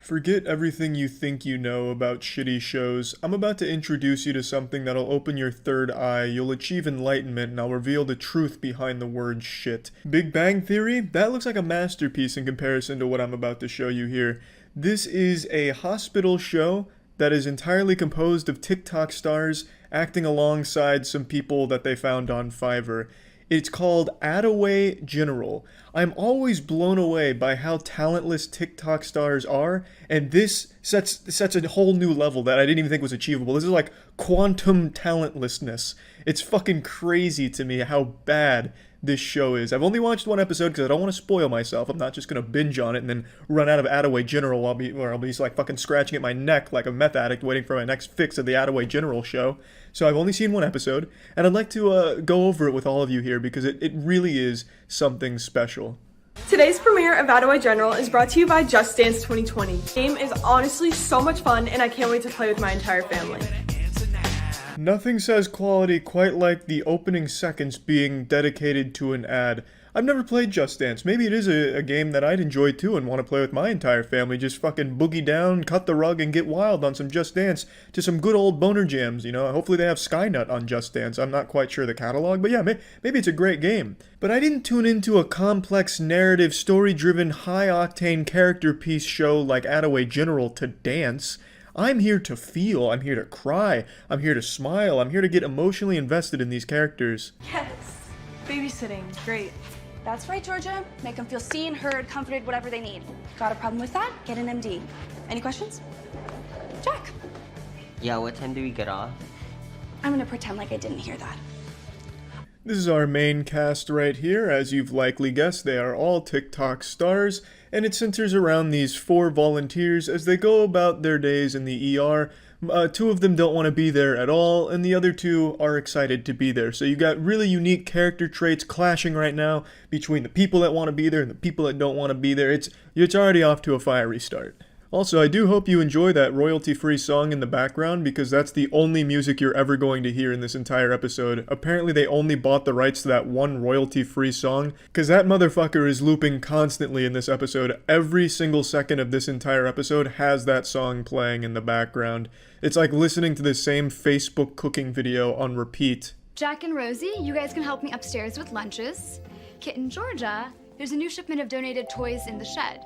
Forget everything you think you know about shitty shows. I'm about to introduce you to something that'll open your third eye, you'll achieve enlightenment, and I'll reveal the truth behind the word shit. Big Bang Theory? That looks like a masterpiece in comparison to what I'm about to show you here. This is a hospital show that is entirely composed of TikTok stars acting alongside some people that they found on Fiverr. It's called Attaway General. I'm always blown away by how talentless TikTok stars are, and this sets a whole new level that I didn't even think was achievable. This is like quantum talentlessness. It's fucking crazy to me how bad this show is. I've only watched one episode because I don't want to spoil myself. I'm not just gonna binge on it and then run out of Attaway General while I'll be like fucking scratching at my neck like a meth addict waiting for my next fix of the Attaway General show. So I've only seen one episode, and I'd like to go over it with all of you here because it really is something special. Today's premiere of Attaway General is brought to you by Just Dance 2020. The game is honestly so much fun, and I can't wait to play with my entire family. Nothing says quality quite like the opening seconds being dedicated to an ad. I've never played Just Dance. Maybe it is a game that I'd enjoy too and want to play with my entire family. Just fucking boogie down, cut the rug, and get wild on some Just Dance to some good old boner jams, you know? Hopefully they have Skynet on Just Dance. I'm not quite sure the catalog, but yeah, maybe it's a great game. But I didn't tune into a complex narrative, story-driven, high-octane character piece show like Attaway General to dance. I'm here to feel, I'm here to cry, I'm here to smile, I'm here to get emotionally invested in these characters. Yes, babysitting, great. That's right, Georgia. Make them feel seen, heard, comforted, whatever they need. Got a problem with that? Get an MD. Any questions? Jack. Yeah, what time do we get off? I'm gonna pretend like I didn't hear that. This is our main cast right here. As you've likely guessed, they are all TikTok stars, and it centers around these 4 volunteers as they go about their days in the ER. 2 of them don't want to be there at all, and the other 2 are excited to be there. So you got really unique character traits clashing right now between the people that want to be there and the people that don't want to be there. It's already off to a fiery start. Also, I do hope you enjoy that royalty-free song in the background because that's the only music you're ever going to hear in this entire episode. Apparently they only bought the rights to that one royalty-free song because that motherfucker is looping constantly in this episode. Every single second of this entire episode has that song playing in the background. It's like listening to the same Facebook cooking video on repeat. Jack and Rosie, you guys can help me upstairs with lunches. Kit and Georgia, there's a new shipment of donated toys in the shed.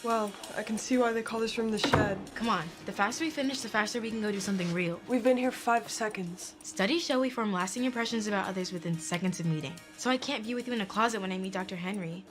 Wow, I can see why they call this room the shed. Come on, the faster we finish, the faster we can go do something real. We've been here 5 seconds. Studies show we form lasting impressions about others within seconds of meeting. So I can't be with you in a closet when I meet Dr. Henry.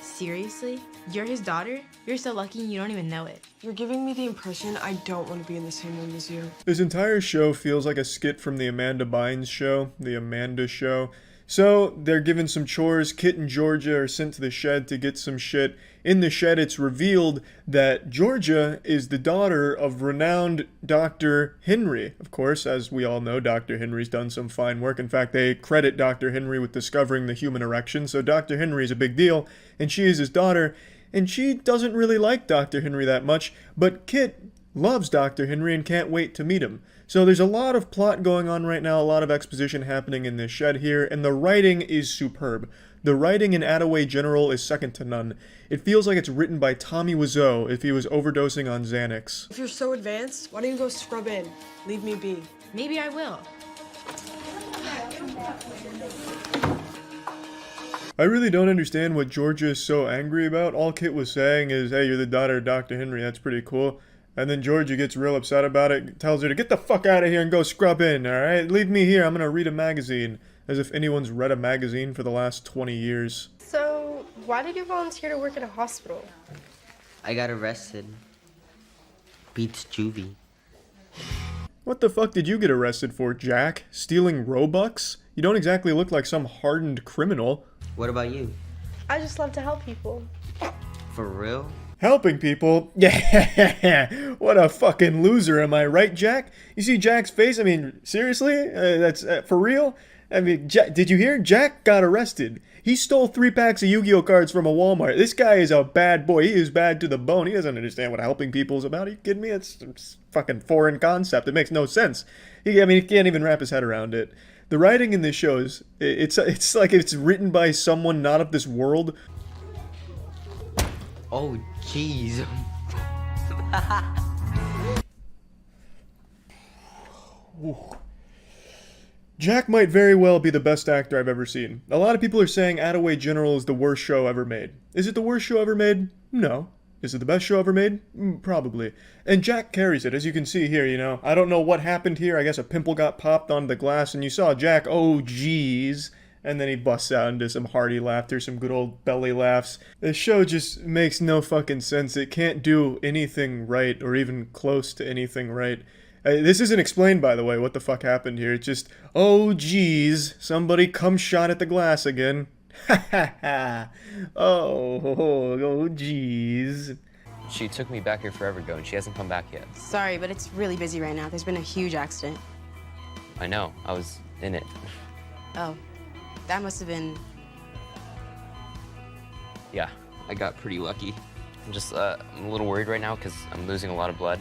Seriously? You're his daughter? You're so lucky and you don't even know it. You're giving me the impression I don't want to be in the same room as you. This entire show feels like a skit from the Amanda Bynes show, The Amanda Show. So, they're given some chores. Kit and Georgia are sent to the shed to get some shit. In the shed, it's revealed that Georgia is the daughter of renowned Dr. Henry. Of course, as we all know, Dr. Henry's done some fine work. In fact, they credit Dr. Henry with discovering the human erection, so Dr. Henry's a big deal, and she is his daughter, and she doesn't really like Dr. Henry that much, but Kit loves Dr. Henry and can't wait to meet him. So there's a lot of plot going on right now, a lot of exposition happening in this shed here, and the writing is superb. The writing in Attaway General is second to none. It feels like it's written by Tommy Wiseau if he was overdosing on Xanax. If you're so advanced, why don't you go scrub in? Leave me be. Maybe I will. I really don't understand what Georgia is so angry about. All Kit was saying is, hey, you're the daughter of Dr. Henry, that's pretty cool. And then Georgia gets real upset about it, tells her to get the fuck out of here and go scrub in, alright? Leave me here, I'm gonna read a magazine. As if anyone's read a magazine for the last 20 years. So, why did you volunteer to work at a hospital? I got arrested. Beats juvie. What the fuck did you get arrested for, Jack? Stealing Robux? You don't exactly look like some hardened criminal. What about you? I just love to help people. For real? Helping people? Yeah, what a fucking loser, am I right, Jack? You see Jack's face? I mean, seriously? That's for real? I mean, did you hear? Jack got arrested. He stole 3 packs of Yu-Gi-Oh cards from a Walmart. This guy is a bad boy. He is bad to the bone. He doesn't understand what helping people is about. Are you kidding me? It's fucking foreign concept. It makes no sense. He can't even wrap his head around it. The writing in this show is, it's like it's written by someone not of this world. Oh, jeez. Jack might very well be the best actor I've ever seen. A lot of people are saying Attaway General is the worst show ever made. Is it the worst show ever made? No. Is it the best show ever made? Probably. And Jack carries it, as you can see here, you know. I don't know what happened here. I guess a pimple got popped onto the glass, and you saw Jack, oh geez. And then he busts out into some hearty laughter, some good old belly laughs. The show just makes no fucking sense. It can't do anything right, or even close to anything right. This isn't explained, by the way, what the fuck happened here. It's just, oh geez, somebody come shot at the glass again. Ha ha ha. Oh geez. She took me back here forever ago, and she hasn't come back yet. Sorry, but it's really busy right now. There's been a huge accident. I know. I was in it. Oh, that must have been... Yeah, I got pretty lucky. I'm a little worried right now because I'm losing a lot of blood.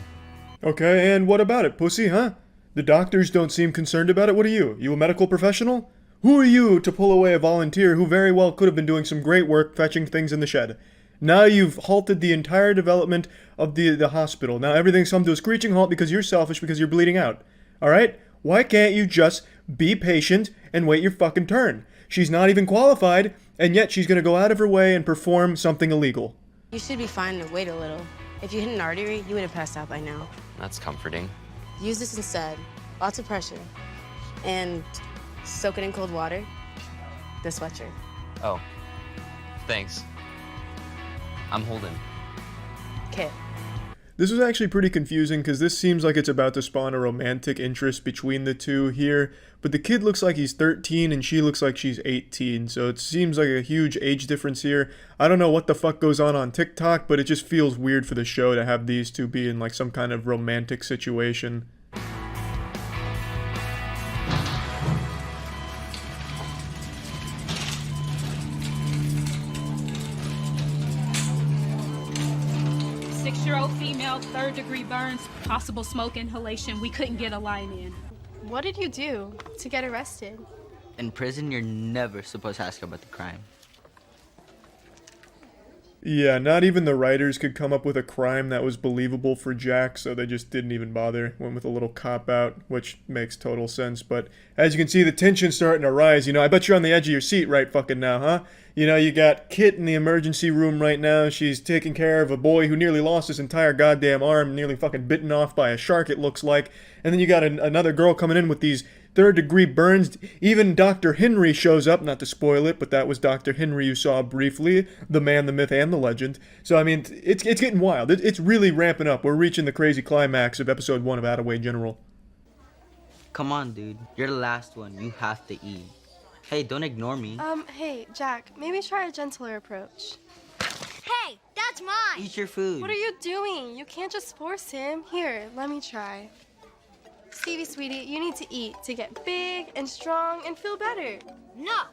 Okay, and what about it, pussy, huh? The doctors don't seem concerned about it. What are you? You a medical professional? Who are you to pull away a volunteer who very well could have been doing some great work fetching things in the shed? Now you've halted the entire development of the hospital. Now everything's come to a screeching halt because you're selfish, because you're bleeding out. Alright? Why can't you just be patient and wait your fucking turn? She's not even qualified, and yet she's gonna go out of her way and perform something illegal. You should be fine to wait a little. If you hit an artery, you would have passed out by now. That's comforting. Use this instead. Lots of pressure. And soak it in cold water. The sweatshirt. Oh, thanks. I'm holding. Kit. This was actually pretty confusing because this seems like it's about to spawn a romantic interest between the two here, but the kid looks like he's 13 and she looks like she's 18, so it seems like a huge age difference here. I don't know what the fuck goes on TikTok, but it just feels weird for the show to have these two be in like some kind of romantic situation. Female, 3rd-degree burns, possible smoke inhalation. We couldn't get a line in. What did you do to get arrested? In prison, you're never supposed to ask about the crime. Yeah, not even the writers could come up with a crime that was believable for Jack, so they just didn't even bother. Went with a little cop-out, which makes total sense. But as you can see, the tension's starting to rise. You know, I bet you're on the edge of your seat right fucking now, huh? You know, you got Kit in the emergency room right now. She's taking care of a boy who nearly lost his entire goddamn arm, nearly fucking bitten off by a shark, it looks like. And then you got another girl coming in with these 3rd-degree burns. Even Dr. Henry shows up, not to spoil it, but that was Dr. Henry you saw briefly, the man, the myth, and the legend. So, I mean, it's getting wild. It's really ramping up. We're reaching the crazy climax of episode 1 of Attaway General. Come on, dude. You're the last one. You have to eat. Hey, don't ignore me. Hey, Jack, maybe try a gentler approach. Hey, that's mine! Eat your food. What are you doing? You can't just force him. Here, let me try. Stevie, sweetie, you need to eat to get big and strong and feel better. No!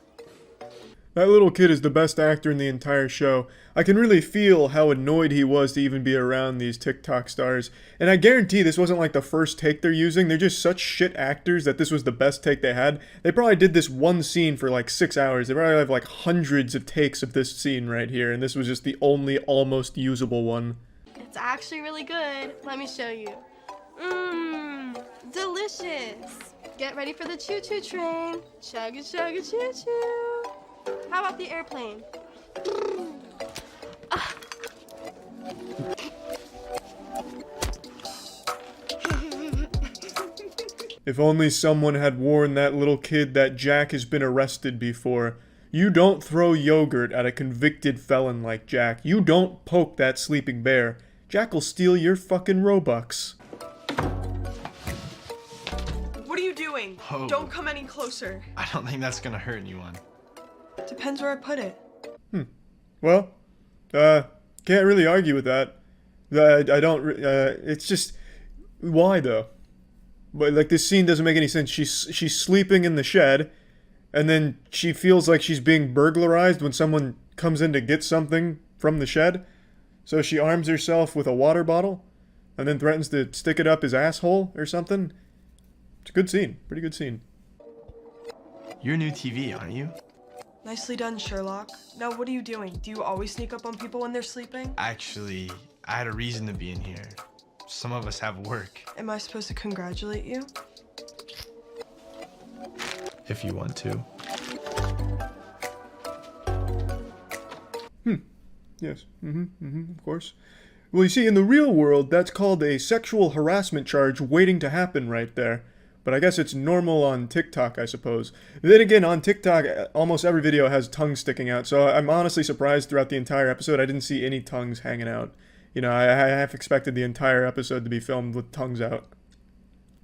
That little kid is the best actor in the entire show. I can really feel how annoyed he was to even be around these TikTok stars. And I guarantee this wasn't like the first take they're using. They're just such shit actors that this was the best take they had. They probably did this one scene for like 6 hours. They probably have like hundreds of takes of this scene right here. And this was just the only almost usable one. It's actually really good. Let me show you. Delicious. Get ready for the choo-choo train. Chugga, chugga, choo-choo. How about the airplane? If only someone had warned that little kid that Jack has been arrested before. You don't throw yogurt at a convicted felon like Jack. You don't poke that sleeping bear. Jack will steal your fucking Robux. What are you doing? Oh. Don't come any closer. I don't think that's gonna hurt anyone. Depends where I put it. Well, can't really argue with that. It's just, why though? But like this scene doesn't make any sense. She's sleeping in the shed, and then she feels like she's being burglarized when someone comes in to get something from the shed. So she arms herself with a water bottle, and then threatens to stick it up his asshole or something. It's a good scene. Pretty good scene. You're new TV, aren't you? Nicely done, Sherlock. Now, what are you doing? Do you always sneak up on people when they're sleeping? Actually, I had a reason to be in here. some of us have work. Am I supposed to congratulate you? If you want to. Yes. Of course. Well, you see, in the real world, that's called a sexual harassment charge waiting to happen right there. But I guess it's normal on TikTok, I suppose. Then again, on TikTok, almost every video has tongues sticking out, so I'm honestly surprised throughout the entire episode I didn't see any tongues hanging out. You know, I half expected the entire episode to be filmed with tongues out.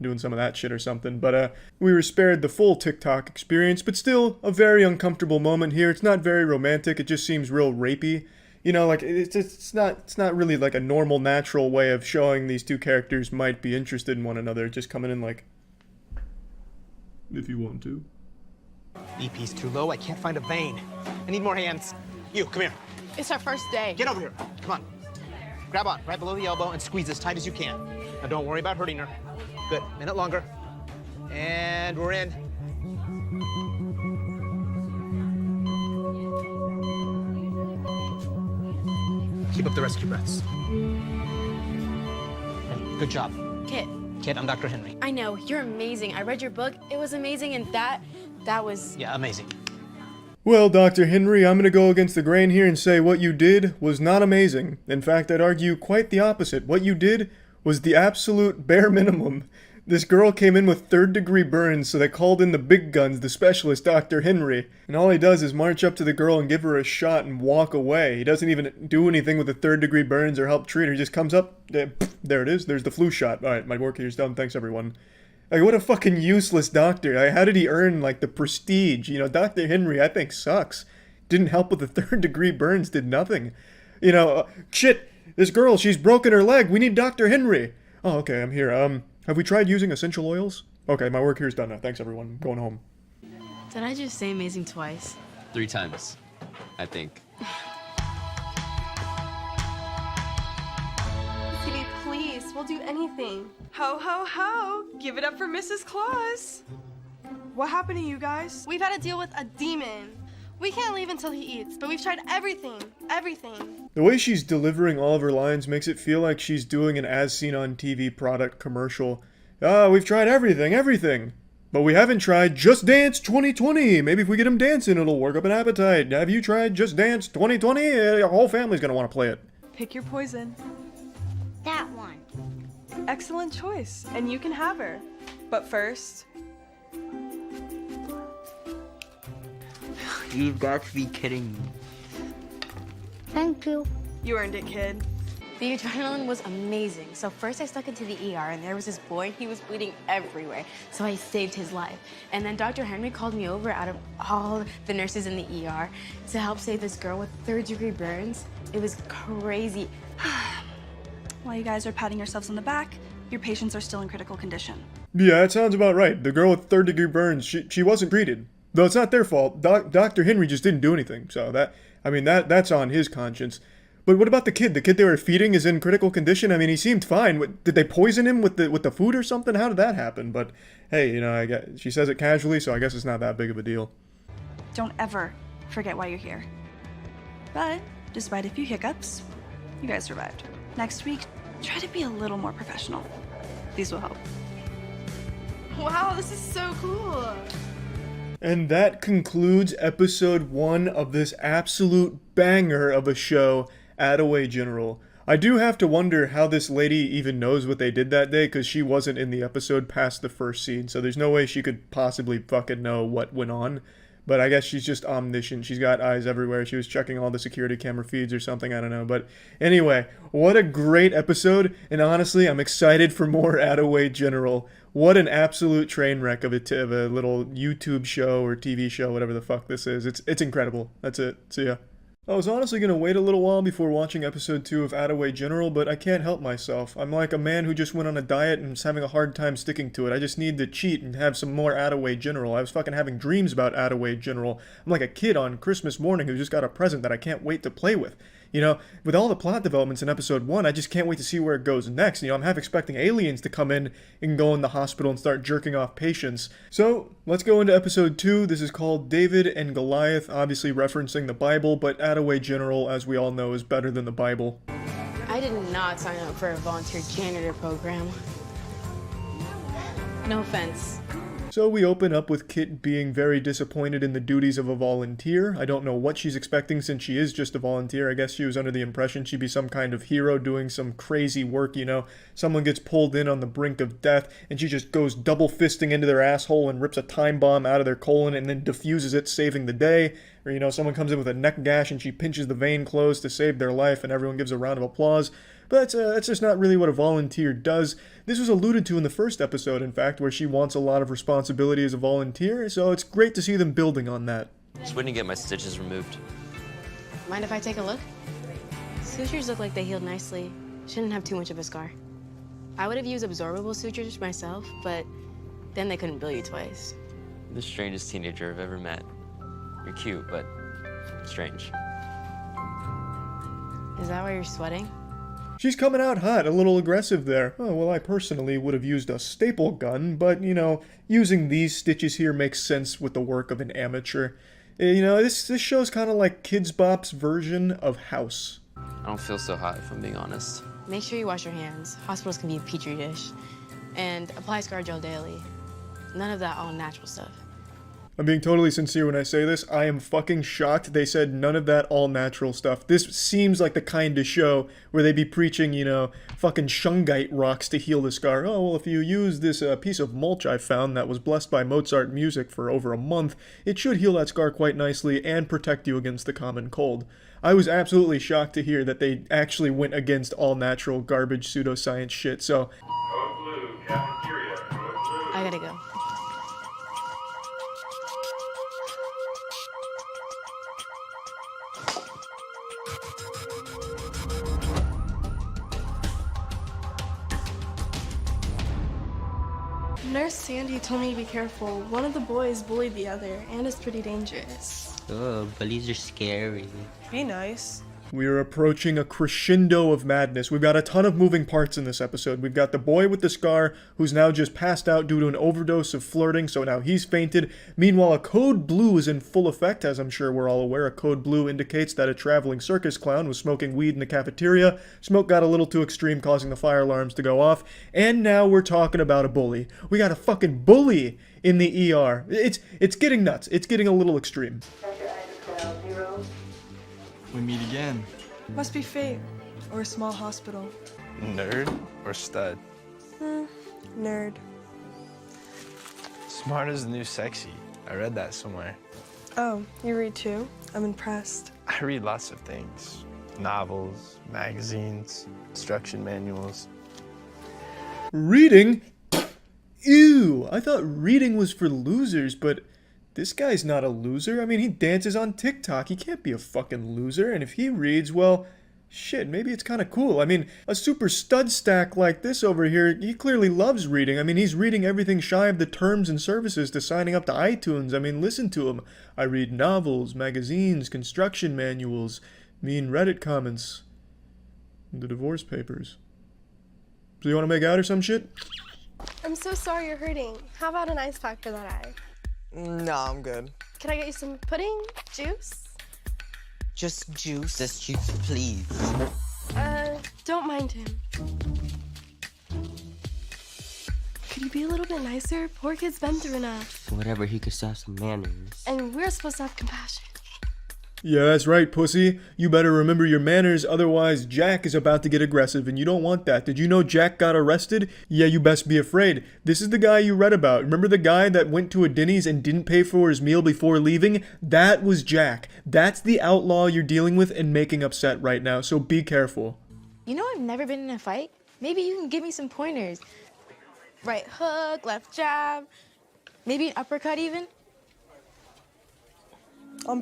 Doing some of that shit or something. But we were spared the full TikTok experience, but still a very uncomfortable moment here. It's not very romantic, it just seems real rapey. You know, like, it's not really like a normal, natural way of showing these two characters might be interested in one another, just coming in like, if you want to. EP's too low, I can't find a vein. I need more hands. You, come here. It's our first day. Get over here, come on. Grab on, right below the elbow and squeeze as tight as you can. Now don't worry about hurting her. Good, minute longer. And we're in. Keep up the rescue breaths. Good job. Kit, Kid, I'm Dr. Henry. I know, you're amazing. I read your book, it was amazing, and that was... Yeah, amazing. Well, Dr. Henry, I'm gonna go against the grain here and say what you did was not amazing. In fact, I'd argue quite the opposite. What you did was the absolute bare minimum. This girl came in with third-degree burns, so they called in the big guns, the specialist, Dr. Henry. And all he does is march up to the girl and give her a shot and walk away. He doesn't even do anything with the third-degree burns or help treat her. He just comes up, there it is, there's the flu shot. Alright, my work here's done, thanks everyone. Like, what a fucking useless doctor. Like, how did he earn, like, the prestige? You know, Dr. Henry, I think, sucks. Didn't help with the third-degree burns, did nothing. You know, shit, this girl, she's broken her leg, we need Dr. Henry. Oh, okay, I'm here, have we tried using essential oils? Okay, my work here's done now. Thanks, everyone. I'm going home. Did I just say amazing twice? 3 times, I think. Stevie, please, we'll do anything. Ho, ho, ho! Give it up for Mrs. Claus! What happened to you guys? We've had to deal with a demon. We can't leave until he eats, but we've tried everything. Everything. The way she's delivering all of her lines makes it feel like she's doing an as-seen-on-TV product commercial. We've tried everything. But we haven't tried Just Dance 2020. Maybe if we get him dancing, it'll work up an appetite. Have you tried Just Dance 2020? Your whole family's gonna want to play it. Pick your poison. That one. Excellent choice, and you can have her. But first... You've got to be kidding me. Thank you. You earned it, kid. The adrenaline was amazing. So first I stuck into the ER and there was this boy, he was bleeding everywhere. So I saved his life. And then Dr. Henry called me over out of all the nurses in the ER to help save this girl with third-degree burns. It was crazy. While you guys are patting yourselves on the back, your patients are still in critical condition. Yeah, that sounds about right. The girl with third-degree burns, she wasn't treated. Though it's not their fault. Dr. Henry just didn't do anything. So that's on his conscience. But what about the kid? The kid they were feeding is in critical condition. I mean, he seemed fine. Did they poison him with the food or something? How did that happen? But hey, you know, she says it casually, so I guess it's not that big of a deal. Don't ever forget why you're here. But despite a few hiccups, you guys survived. Next week, try to be a little more professional. These will help. Wow, this is so cool! And that concludes episode 1 of this absolute banger of a show, Attaway General. I do have to wonder how this lady even knows what they did that day, because she wasn't in the episode past the first scene, so there's no way she could possibly fucking know what went on. But I guess she's just omniscient. She's got eyes everywhere. She was checking all the security camera feeds or something, I don't know. But anyway, what a great episode, and honestly, I'm excited for more Attaway General. What an absolute train wreck of a little YouTube show or TV show, whatever the fuck this is. It's incredible. That's it. See ya. I was honestly going to wait a little while before watching episode 2 of Attaway General, but I can't help myself. I'm like a man who just went on a diet and is having a hard time sticking to it. I just need to cheat and have some more Attaway General. I was fucking having dreams about Attaway General. I'm like a kid on Christmas morning who just got a present that I can't wait to play with. You know, with all the plot developments in episode 1, I just can't wait to see where it goes next. You know, I'm half expecting aliens to come in and go in the hospital and start jerking off patients. So, let's go into episode 2. This is called David and Goliath, obviously referencing the Bible, but Attaway General, as we all know, is better than the Bible. I did not sign up for a volunteer janitor program. No offense. So we open up with Kit being very disappointed in the duties of a volunteer. I don't know what she's expecting since she is just a volunteer. I guess she was under the impression she'd be some kind of hero doing some crazy work, you know. Someone gets pulled in on the brink of death and she just goes double fisting into their asshole and rips a time bomb out of their colon and then diffuses it, saving the day. Or, you know, someone comes in with a neck gash and she pinches the vein closed to save their life and everyone gives a round of applause. But that's just not really what a volunteer does. This was alluded to in the first episode, in fact, where she wants a lot of responsibility as a volunteer, so it's great to see them building on that. Just waiting to get my stitches removed. Mind if I take a look? Sutures look like they healed nicely. Shouldn't have too much of a scar. I would have used absorbable sutures myself, but then they couldn't bill you twice. You're the strangest teenager I've ever met. You're cute, but strange. Is that why you're sweating? She's coming out hot, a little aggressive there. Oh, well, I personally would have used a staple gun, but, you know, using these stitches here makes sense with the work of an amateur. You know, this show's kind of like Kids Bop's version of House. I don't feel so hot, if I'm being honest. Make sure you wash your hands. Hospitals can be a petri dish. And apply scar gel daily. None of that all-natural stuff. I'm being totally sincere when I say this. I am fucking shocked they said none of that all-natural stuff. This seems like the kind of show where they be preaching, you know, fucking shungite rocks to heal the scar. Oh, well, if you use this piece of mulch I found that was blessed by Mozart music for over a month, it should heal that scar quite nicely and protect you against the common cold. I was absolutely shocked to hear that they actually went against all-natural garbage pseudoscience shit, so... Code blue, cafeteria, code blue. I gotta go. Nurse Sandy told me to be careful. One of the boys bullied the other, and it's pretty dangerous. Oh, bullies are scary. Be nice. We are approaching a crescendo of madness. We've got a ton of moving parts in this episode. We've got the boy with the scar, who's now just passed out due to an overdose of flirting, so now he's fainted. Meanwhile, a code blue is in full effect, as I'm sure we're all aware. A code blue indicates that a traveling circus clown was smoking weed in the cafeteria. Smoke got a little too extreme, causing the fire alarms to go off. And now we're talking about a bully. We got a fucking bully in the ER. It's getting nuts. It's getting a little extreme. We meet again. Must be fate. Or a small hospital. Nerd or stud? Nerd. Smart is the new sexy. I read that somewhere. Oh, you read too? I'm impressed. I read lots of things. Novels, magazines, instruction manuals. Reading? Ew! I thought reading was for losers, but this guy's not a loser. I mean, he dances on TikTok. He can't be a fucking loser. And if he reads, well, shit, maybe it's kind of cool. I mean, a super stud stack like this over here, he clearly loves reading. I mean, he's reading everything shy of the terms and services to signing up to iTunes. I mean, listen to him. I read novels, magazines, construction manuals, mean Reddit comments, the divorce papers. So you want to make out or some shit? I'm so sorry you're hurting. How about an ice pack for that eye? No, I'm good. Can I get you some pudding? Juice? Just juice? Just juice, please. Don't mind him. Could you be a little bit nicer? Poor kid's been through enough. Whatever, he could still have some manners. And we're supposed to have compassion. Yeah, that's right, pussy. You better remember your manners, otherwise Jack is about to get aggressive, and you don't want that. Did you know Jack got arrested? Yeah, you best be afraid. This is the guy you read about. Remember the guy that went to a Denny's and didn't pay for his meal before leaving? That was Jack. That's the outlaw you're dealing with and making upset right now, so be careful. You know I've never been in a fight? Maybe you can give me some pointers. Right hook, left jab, maybe an uppercut even?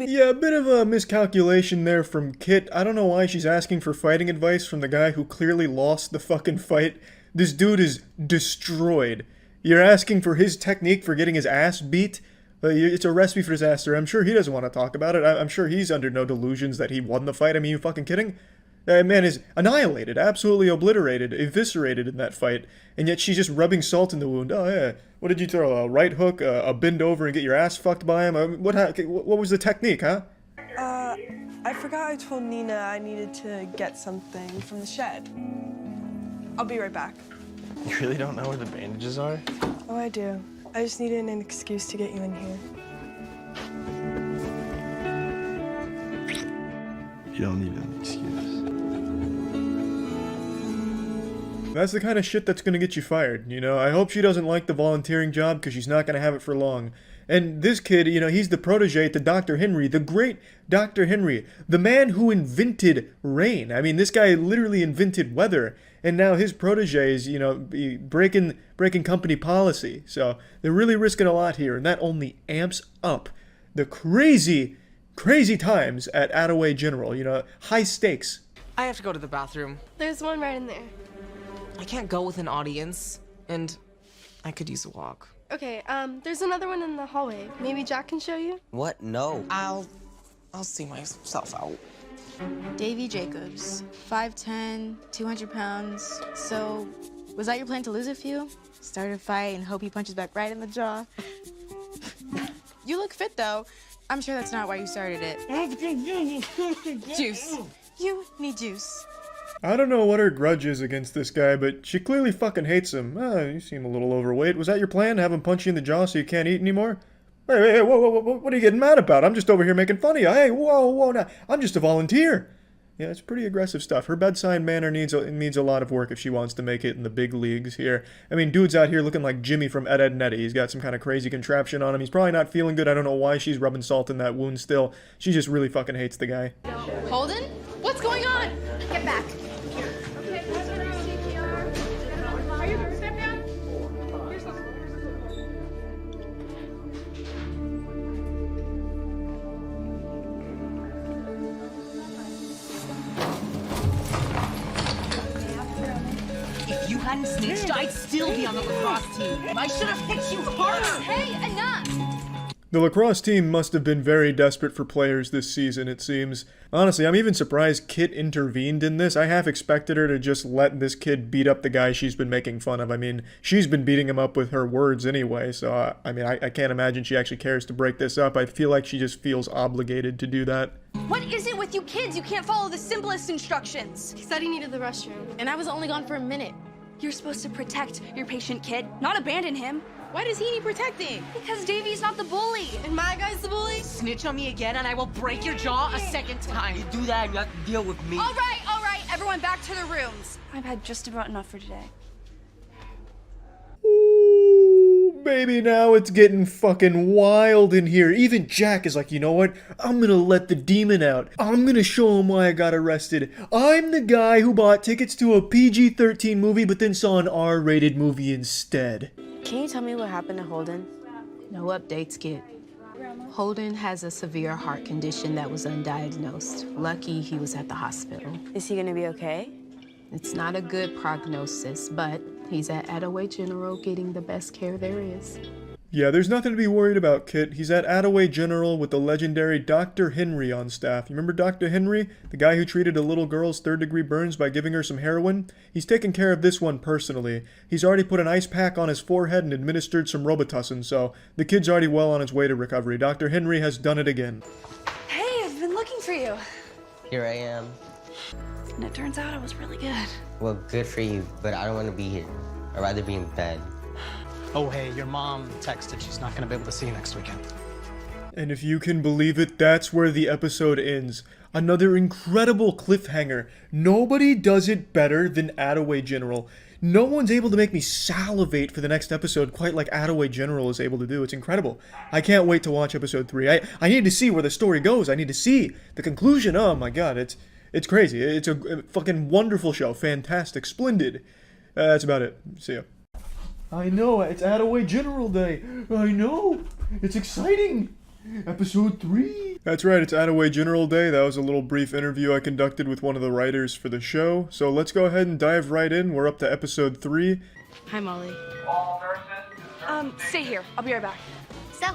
Yeah, a bit of a miscalculation there from Kit. I don't know why she's asking for fighting advice from the guy who clearly lost the fucking fight. This dude is destroyed. You're asking for his technique for getting his ass beat? It's a recipe for disaster. I'm sure he doesn't want to talk about it. I'm sure he's under no delusions that he won the fight. I mean, you fucking kidding? That man is annihilated, absolutely obliterated, eviscerated in that fight, and yet she's just rubbing salt in the wound. Oh yeah, what did you throw, a right hook, a bend over and get your ass fucked by him? What was the technique, huh? I forgot I told Nina I needed to get something from the shed. I'll be right back. You really don't know where the bandages are? Oh, I do. I just needed an excuse to get you in here. You don't need an excuse. That's the kind of shit that's gonna get you fired, you know? I hope she doesn't like the volunteering job, because she's not gonna have it for long. And this kid, you know, he's the protege to Dr. Henry, the great Dr. Henry, the man who invented rain. I mean, this guy literally invented weather, and now his protege is, you know, breaking company policy. So they're really risking a lot here, and that only amps up the crazy times at Attaway General, you know, high stakes. I have to go to the bathroom. There's one right in there. I can't go with an audience, and I could use a walk. Okay, there's another one in the hallway. Maybe Jack can show you? What? No. I'll see myself out. Davy Jacobs, 5'10", 200 pounds. So, was that your plan to lose a few? Start a fight and hope he punches back right in the jaw? You look fit, though. I'm sure that's not why you started it. Juice. You need juice. I don't know what her grudge is against this guy, but she clearly fucking hates him. You seem a little overweight. Was that your plan, to have him punch you in the jaw so you can't eat anymore? Hey, whoa, what are you getting mad about? I'm just over here making fun of you. Hey, whoa, now, I'm just a volunteer. Yeah, it's pretty aggressive stuff. Her bedside manner needs a lot of work if she wants to make it in the big leagues here. I mean, dude's out here looking like Jimmy from Ed, Edd n Eddy. He's got some kind of crazy contraption on him. He's probably not feeling good. I don't know why she's rubbing salt in that wound still. She just really fucking hates the guy. Holden? What's going on? Get back. If you hadn't snitched, I'd still be on the lacrosse team. I should have hit you harder. Hey, enough! The lacrosse team must have been very desperate for players this season, it seems. Honestly, I'm even surprised Kit intervened in this. I half expected her to just let this kid beat up the guy she's been making fun of. I mean, she's been beating him up with her words anyway, so I can't imagine she actually cares to break this up. I feel like she just feels obligated to do that. What is it with you kids? You can't follow the simplest instructions. He said he needed the restroom. And I was only gone for a minute. You're supposed to protect your patient kid, not abandon him. Why does he need protecting? Because Davy's not the bully. And my guy's the bully? Snitch on me again and I will break your jaw a second time. You do that, you have to deal with me. All right, everyone back to the rooms. I've had just about enough for today. Ooh, baby, now it's getting fucking wild in here. Even Jack is like, you know what? I'm gonna let the demon out. I'm gonna show him why I got arrested. I'm the guy who bought tickets to a PG-13 movie but then saw an R-rated movie instead. Can you tell me what happened to Holden? No updates, kid. Holden has a severe heart condition that was undiagnosed. Lucky he was at the hospital. Is he gonna be okay? It's not a good prognosis, but he's at Attaway General getting the best care there is. Yeah, there's nothing to be worried about, Kit. He's at Attaway General with the legendary Dr. Henry on staff. You remember Dr. Henry? The guy who treated a little girl's third-degree burns by giving her some heroin? He's taken care of this one personally. He's already put an ice pack on his forehead and administered some Robitussin, so the kid's already well on his way to recovery. Dr. Henry has done it again. Hey, I've been looking for you. Here I am. And it turns out I was really good. Well, good for you, but I don't want to be here. I'd rather be in bed. Oh, hey, your mom texted she's not going to be able to see you next weekend. And if you can believe it, that's where the episode ends. Another incredible cliffhanger. Nobody does it better than Attaway General. No one's able to make me salivate for the next episode quite like Attaway General is able to do. It's incredible. I can't wait to watch episode 3. I need to see where the story goes. I need to see the conclusion. Oh my god, it's crazy. It's a fucking wonderful show. Fantastic. Splendid. That's about it. See ya. I know, it's Attaway General Day. I know. It's exciting. Episode 3. That's right, it's Attaway General Day. That was a little brief interview I conducted with one of the writers for the show. So let's go ahead and dive right in. We're up to episode 3. Hi, Molly. Stay here. I'll be right back. So,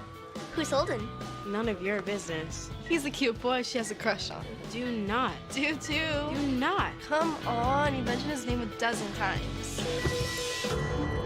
who's Holden? None of your business. He's a cute boy she has a crush on. Do not. Do too. Do not. Come on, you mentioned his name a dozen times.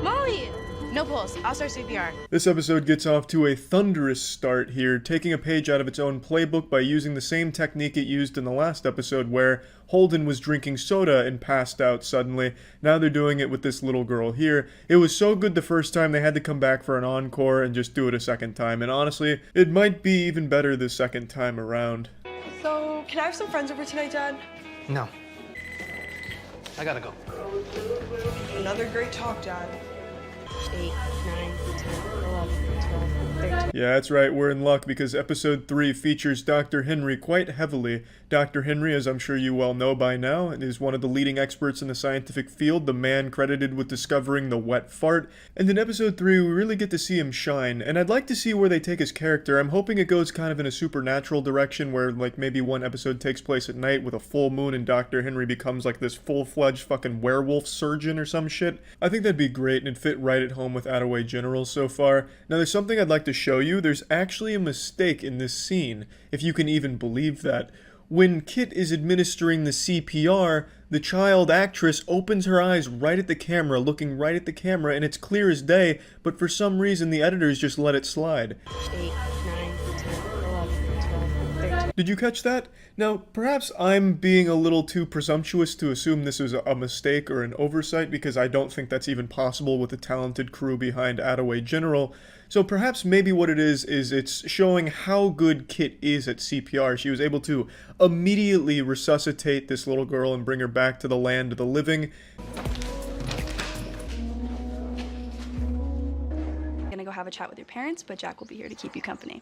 Molly! No pulse. I'll start CPR. This episode gets off to a thunderous start here, taking a page out of its own playbook by using the same technique it used in the last episode where Holden was drinking soda and passed out suddenly. Now they're doing it with this little girl here. It was so good the first time they had to come back for an encore and just do it a second time, and honestly, it might be even better the second time around. So, can I have some friends over tonight, Dad? No. I gotta go. Another great talk, Dad. 8, 9, 10, 11, 12, 13. Yeah, that's right, we're in luck because episode 3 features Dr. Henry quite heavily. Dr. Henry, as I'm sure you well know by now, is one of the leading experts in the scientific field, the man credited with discovering the wet fart. And in episode 3, we really get to see him shine, and I'd like to see where they take his character. I'm hoping it goes kind of in a supernatural direction where, like, maybe one episode takes place at night with a full moon and Dr. Henry becomes like this full-fledged fucking werewolf surgeon or some shit. I think that'd be great and it'd fit right at home with Attaway General so far. Now there's something I'd like to show you. There's actually a mistake in this scene, if you can even believe that. When Kit is administering the CPR, the child actress opens her eyes right at the camera, looking right at the camera, and it's clear as day, but for some reason the editors just let it slide. 8, 9, 10, 11, 12, 13. Did you catch that? Now, perhaps I'm being a little too presumptuous to assume this is a mistake or an oversight, because I don't think that's even possible with the talented crew behind Attaway General. So perhaps maybe what it is it's showing how good Kit is at CPR. She was able to immediately resuscitate this little girl and bring her back to the land of the living. Gonna go have a chat with your parents, but Jack will be here to keep you company.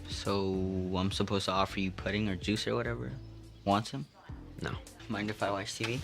So I'm supposed to offer you pudding or juice or whatever? Want some? No. Mind if I watch TV?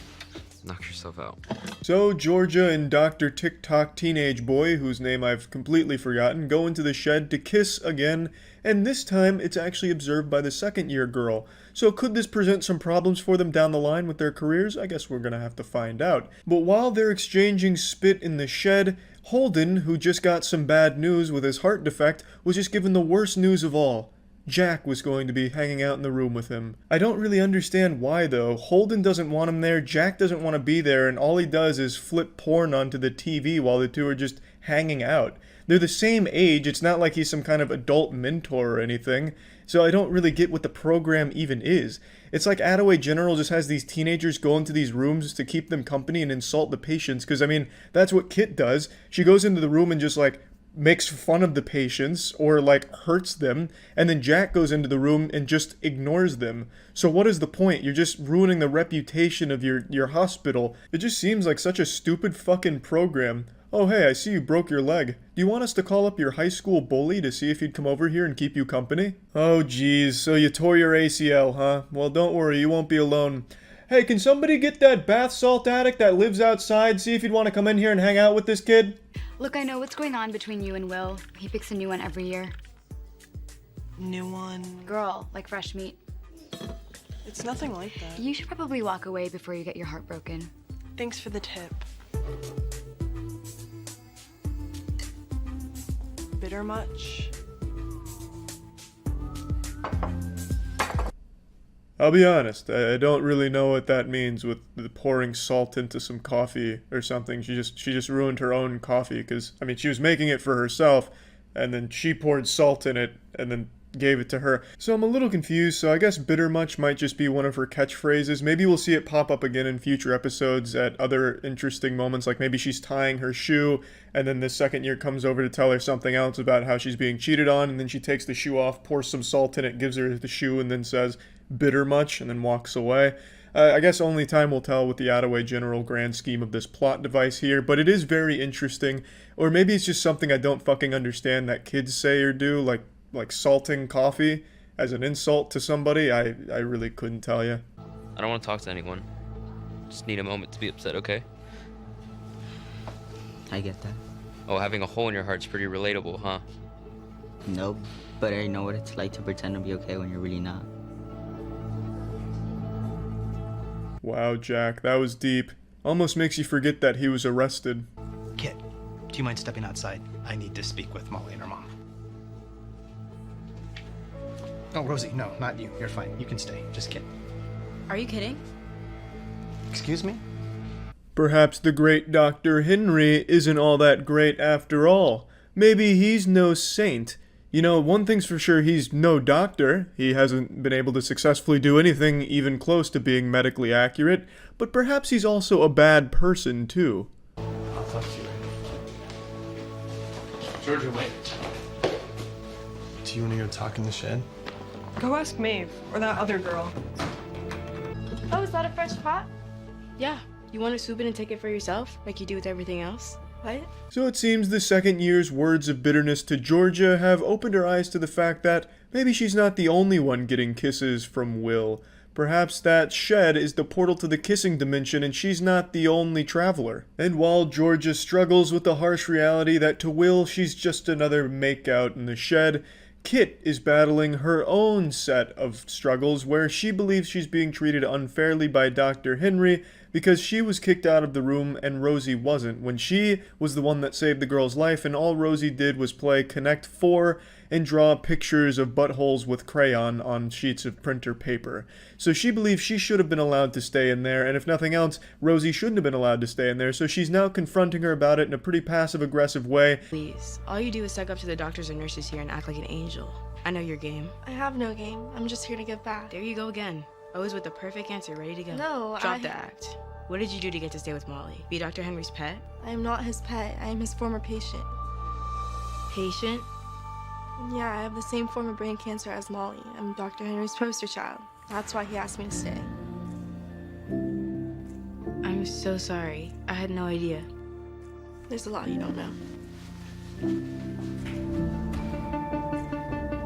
Knock yourself out. So Georgia and Dr. TikTok Teenage Boy, whose name I've completely forgotten, go into the shed to kiss again, and this time it's actually observed by the second-year girl. So could this present some problems for them down the line with their careers? I guess we're gonna have to find out. But while they're exchanging spit in the shed, Holden, who just got some bad news with his heart defect, was just given the worst news of all. Jack was going to be hanging out in the room with him. I don't really understand why though. Holden doesn't want him there, Jack doesn't want to be there, and all he does is flip porn onto the TV while the two are just hanging out. They're the same age, it's not like he's some kind of adult mentor or anything, so I don't really get what the program even is. It's like Attaway General just has these teenagers go into these rooms to keep them company and insult the patients, because I mean, that's what Kit does. She goes into the room and just like makes fun of the patients or like hurts them, and then Jack goes into the room and just ignores them. So what is the point? You're just ruining the reputation of your hospital. It just seems like such a stupid fucking program. Oh hey, I see you broke your leg. Do you want us to call up your high school bully to see if he'd come over here and keep you company? Oh geez, so you tore your ACL, huh? Well don't worry, you won't be alone. Hey, can somebody get that bath salt addict that lives outside, see if he'd want to come in here and hang out with this kid? Look, I know what's going on between you and Will. He picks a new one every year. New one. Girl, like fresh meat. It's nothing like that. You should probably walk away before you get your heart broken. Thanks for the tip. Bitter much? I'll be honest, I don't really know what that means with the pouring salt into some coffee or something. She just ruined her own coffee because, I mean, she was making it for herself and then she poured salt in it and then gave it to her. So I'm a little confused, so I guess bitter much might just be one of her catchphrases. Maybe we'll see it pop up again in future episodes at other interesting moments, like maybe she's tying her shoe and then the second year comes over to tell her something else about how she's being cheated on, and then she takes the shoe off, pours some salt in it, gives her the shoe, and then says, bitter much, and then walks away. I guess only time will tell with the Attaway General grand scheme of this plot device here, but it is very interesting. Or maybe it's just something I don't fucking understand that kids say or do, like salting coffee as an insult to somebody. I really couldn't tell you. I don't want to talk to anyone. Just need a moment to be upset, okay? I get that. Oh, having a hole in your heart's pretty relatable, huh? Nope, but I know what it's like to pretend to be okay when you're really not. Wow, Jack, that was deep. Almost makes you forget that he was arrested. Kit, do you mind stepping outside? I need to speak with Molly and her mom. Oh, Rosie, no, not you. You're fine. You can stay. Just Kit. Are you kidding? Excuse me? Perhaps the great Dr. Henry isn't all that great after all. Maybe he's no saint. You know, one thing's for sure, he's no doctor. He hasn't been able to successfully do anything even close to being medically accurate, but perhaps he's also a bad person, too. I'll talk to you. Georgia, wait. Do you want to go talk in the shed? Go ask Maeve, or that other girl. Oh, is that a fresh pot? Yeah. You want to swoop in and take it for yourself, like you do with everything else? What? So it seems the second year's words of bitterness to Georgia have opened her eyes to the fact that maybe she's not the only one getting kisses from Will. Perhaps that shed is the portal to the kissing dimension and she's not the only traveler. And while Georgia struggles with the harsh reality that to Will she's just another makeout in the shed, Kit is battling her own set of struggles where she believes she's being treated unfairly by Dr. Henry because she was kicked out of the room and Rosie wasn't, when she was the one that saved the girl's life and all Rosie did was play Connect 4 and draw pictures of buttholes with crayon on sheets of printer paper. So she believes she should have been allowed to stay in there, and if nothing else, Rosie shouldn't have been allowed to stay in there, so she's now confronting her about it in a pretty passive-aggressive way. Please, all you do is suck up to the doctors and nurses here and act like an angel. I know your game. I have no game. I'm just here to give back. There you go again. Always with the perfect answer, ready to go. No, Drop the act. What did you do to get to stay with Molly? Be Dr. Henry's pet? I am not his pet. I am his former patient. Patient? Yeah, I have the same form of brain cancer as Molly. I'm Dr. Henry's poster child. That's why he asked me to stay. I'm so sorry. I had no idea. There's a lot you don't know.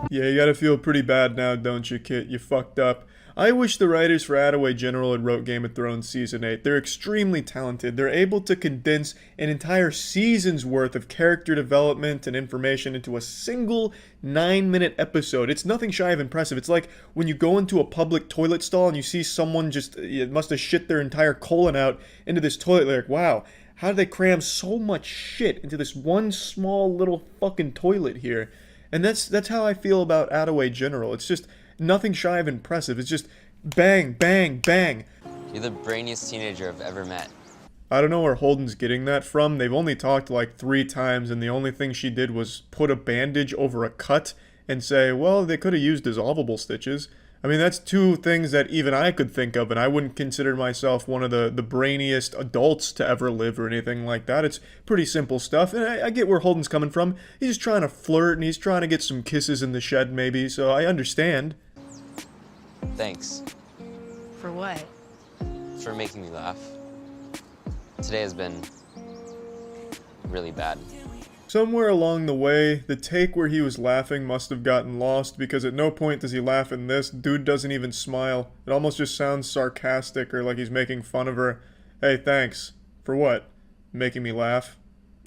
Yeah, you gotta feel pretty bad now, don't you, Kit? You fucked up. I wish the writers for Attaway General had wrote Game of Thrones Season 8. They're extremely talented. They're able to condense an entire season's worth of character development and information into a single 9-minute episode. It's nothing shy of impressive. It's like when you go into a public toilet stall and you see someone just, it must have shit their entire colon out into this toilet. They're like, wow, how did they cram so much shit into this one small little fucking toilet here? And that's how I feel about Attaway General. It's just nothing shy of impressive. It's just bang, bang, bang. You're the brainiest teenager I've ever met. I don't know where Holden's getting that from. They've only talked like 3 times, and the only thing she did was put a bandage over a cut and say, well, they could have used dissolvable stitches. I mean, that's 2 things that even I could think of, and I wouldn't consider myself one of the brainiest adults to ever live or anything like that. It's pretty simple stuff, and I get where Holden's coming from. He's just trying to flirt, and he's trying to get some kisses in the shed, maybe, so I understand. Thanks. For what? For making me laugh. Today has been really bad. Somewhere along the way, the take where he was laughing must have gotten lost, because at no point does he laugh in this. Dude doesn't even smile. It almost just sounds sarcastic or like he's making fun of her. Hey, thanks. For what? Making me laugh?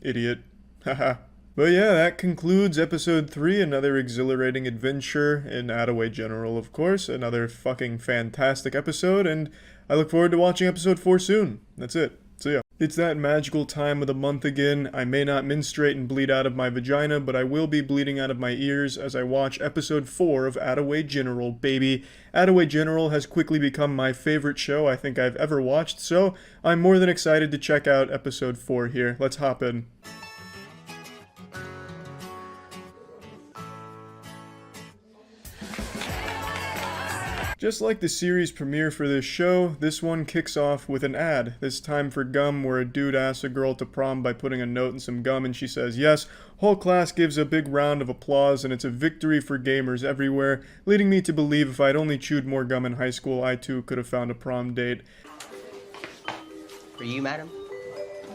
Idiot. Haha. But yeah, that concludes episode 3, another exhilarating adventure in Attaway General, of course. Another fucking fantastic episode, and I look forward to watching episode 4 soon. That's it. See ya. It's that magical time of the month again. I may not menstruate and bleed out of my vagina, but I will be bleeding out of my ears as I watch episode 4 of Attaway General, baby. Attaway General has quickly become my favorite show I think I've ever watched, so I'm more than excited to check out episode 4 here. Let's hop in. Just like the series premiere for this show, this one kicks off with an ad, this time for gum, where a dude asks a girl to prom by putting a note in some gum and she says yes. Whole class gives a big round of applause and it's a victory for gamers everywhere, leading me to believe if I'd only chewed more gum in high school, I too could have found a prom date. For you, madam?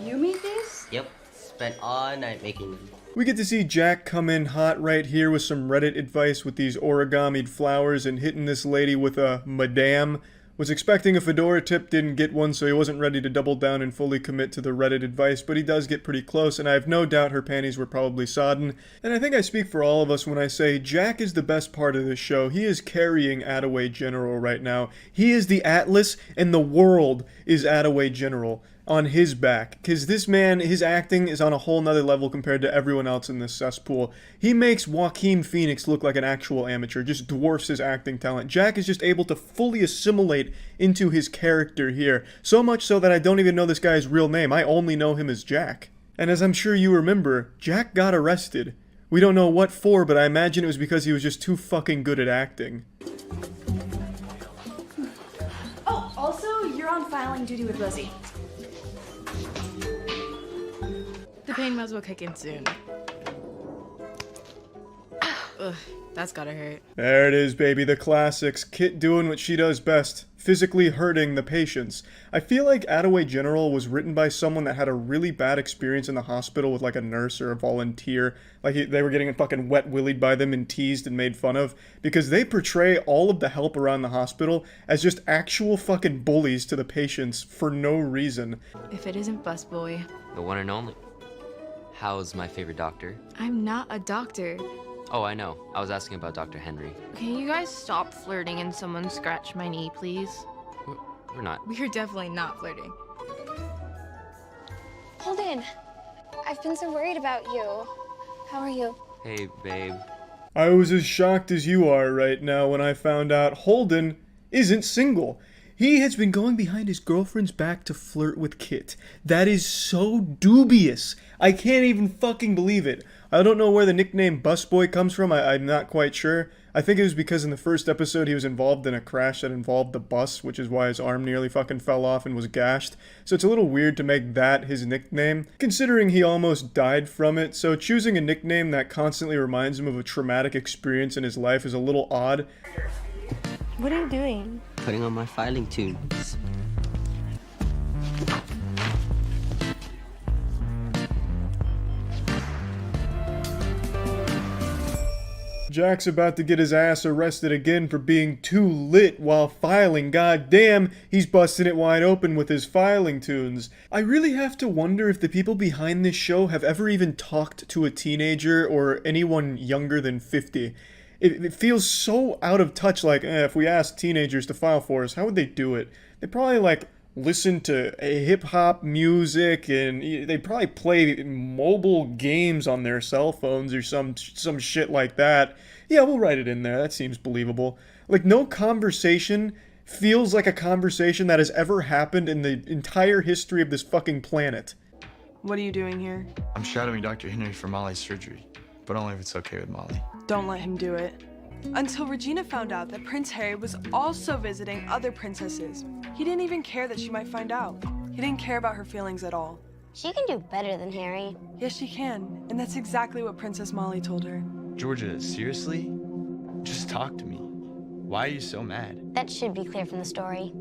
You made this? Yep. Spent all night making them. We get to see Jack come in hot right here with some Reddit advice with these origamied flowers and hitting this lady with a madame. Was expecting a fedora tip, didn't get one, so he wasn't ready to double down and fully commit to the Reddit advice, but he does get pretty close, and I have no doubt her panties were probably sodden. And I think I speak for all of us when I say Jack is the best part of this show. He is carrying Attaway General right now. He is the Atlas, and the world is Attaway General. on his back, because this man, his acting is on a whole nother level compared to everyone else in this cesspool. He makes Joaquin Phoenix look like an actual amateur, just dwarfs his acting talent. Jack is just able to fully assimilate into his character here, so much so that I don't even know this guy's real name. I only know him as Jack. And as I'm sure you remember, Jack got arrested. We don't know what for, but I imagine it was because he was just too fucking good at acting. Oh, also, you're on filing duty with Lizzie. The pain might as well kick in soon. Ugh, that's gotta hurt. There it is, baby, the classics. Kit doing what she does best, physically hurting the patients. I feel like Attaway General was written by someone that had a really bad experience in the hospital with like a nurse or a volunteer. Like they were getting fucking wet-willied by them and teased and made fun of, because they portray all of the help around the hospital as just actual fucking bullies to the patients for no reason. If it isn't Busboy. The one and only. How's my favorite doctor? I'm not a doctor. Oh, I know. I was asking about Dr. Henry. Can you guys stop flirting and someone scratch my knee, please? We're not. We're definitely not flirting. Holden, I've been so worried about you. How are you? Hey, babe. I was as shocked as you are right now when I found out Holden isn't single. He has been going behind his girlfriend's back to flirt with Kit. That is so dubious. I can't even fucking believe it. I don't know where the nickname Busboy comes from. I'm not quite sure. I think it was because in the first episode he was involved in a crash that involved the bus, which is why his arm nearly fucking fell off and was gashed. So it's a little weird to make that his nickname, considering he almost died from it. So choosing a nickname that constantly reminds him of a traumatic experience in his life is a little odd. What are you doing? Putting on my filing tunes. Jack's about to get his ass arrested again for being too lit while filing. God damn, he's busting it wide open with his filing tunes. I really have to wonder if the people behind this show have ever even talked to a teenager or anyone younger than 50. It feels so out of touch, like, if we asked teenagers to file for us, how would they do it? They probably, like, listen to hip-hop music, and they probably play mobile games on their cell phones or some shit like that. Yeah, we'll write it in there. That seems believable. Like, no conversation feels like a conversation that has ever happened in the entire history of this fucking planet. What are you doing here? I'm shadowing Dr. Henry for Molly's surgery, but only if it's okay with Molly. Don't let him do it. Until Regina found out that Prince Harry was also visiting other princesses. He didn't even care that she might find out. He didn't care about her feelings at all. She can do better than Harry. Yes, she can. And that's exactly what Princess Molly told her. Georgia, seriously? Just talk to me. Why are you so mad? That should be clear from the story.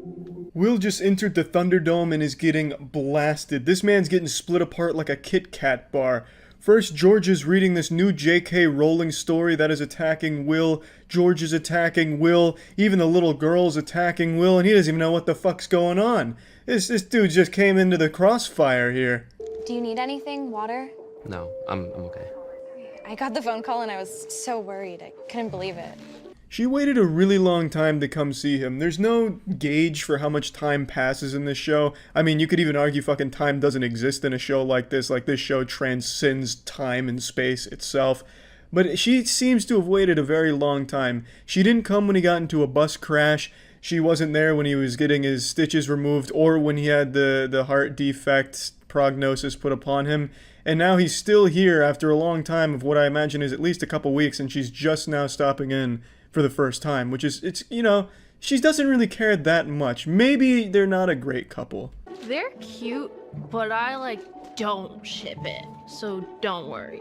Will just entered the Thunderdome and is getting blasted. This man's getting split apart like a Kit Kat bar. First, George is reading this new J.K. Rowling story that is attacking Will. George is attacking Will. Even the little girl's attacking Will, and he doesn't even know what the fuck's going on. This dude just came into the crossfire here. Do you need anything? Water? No, I'm okay. I got the phone call and I was so worried. I couldn't believe it. She waited a really long time to come see him. There's no gauge for how much time passes in this show. I mean, you could even argue fucking time doesn't exist in a show like this. Like, this show transcends time and space itself. But she seems to have waited a very long time. She didn't come when he got into a bus crash. She wasn't there when he was getting his stitches removed or when he had the heart defect prognosis put upon him. And now he's still here after a long time of what I imagine is at least a couple weeks, and she's just now stopping in for the first time, which is, it's, you know, she doesn't really care that much. Maybe they're not a great couple. They're cute, but I, don't ship it, so don't worry.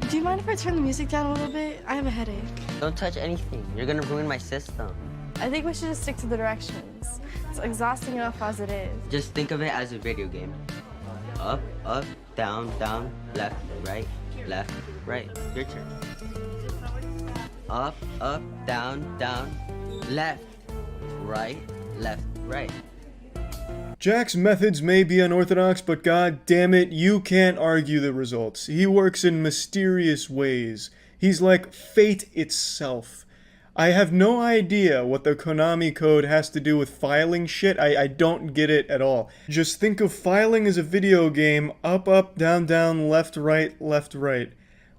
Do you mind if I turn the music down a little bit? I have a headache. Don't touch anything. You're gonna ruin my system. I think we should just stick to the directions. It's exhausting enough as it is. Just think of it as a video game. Up, up, down, down, left, right, Your turn. Up, up, down, down, left, right. Jack's methods may be unorthodox, but god damn it, you can't argue the results. He works in mysterious ways. He's like fate itself. I have no idea what the Konami code has to do with filing shit. I don't get it at all. Just think of filing as a video game, up, up, down, down, left, right, left, right.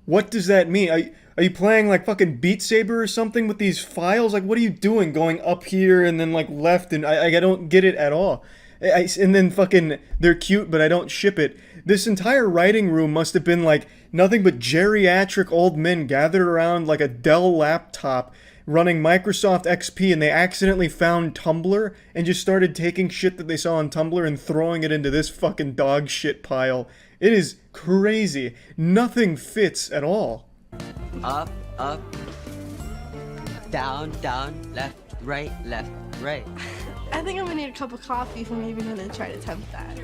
What does that mean? Are you playing like fucking Beat Saber or something with these files? Like, what are you doing? Going up here and then like left, and I don't get it at all. And then fucking, they're cute, but I don't ship it. This entire writing room must have been like nothing but geriatric old men gathered around like a Dell laptop running Microsoft XP, and they accidentally found Tumblr and just started taking shit that they saw on Tumblr and throwing it into this fucking dog shit pile. It is crazy. Nothing fits at all. Up, up, down, down, left, right, left, right. I think I'm gonna need a cup of coffee if I'm even gonna try to attempt that.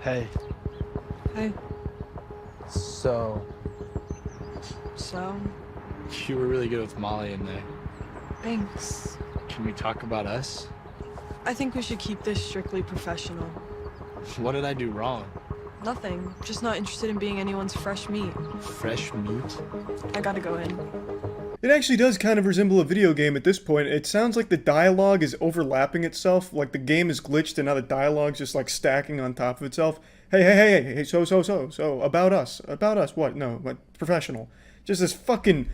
Hey. Hey. So, you were really good with Molly in there. Thanks. Can we talk about us? I think we should keep this strictly professional. What did I do wrong? Nothing. Just not interested in being anyone's fresh meat. Fresh meat? I gotta go in. It actually does kind of resemble a video game at this point. It sounds like the dialogue is overlapping itself, like the game is glitched and now the dialogue's just like stacking on top of itself. Hey, so, about us, what? No, what? Professional. Just this fucking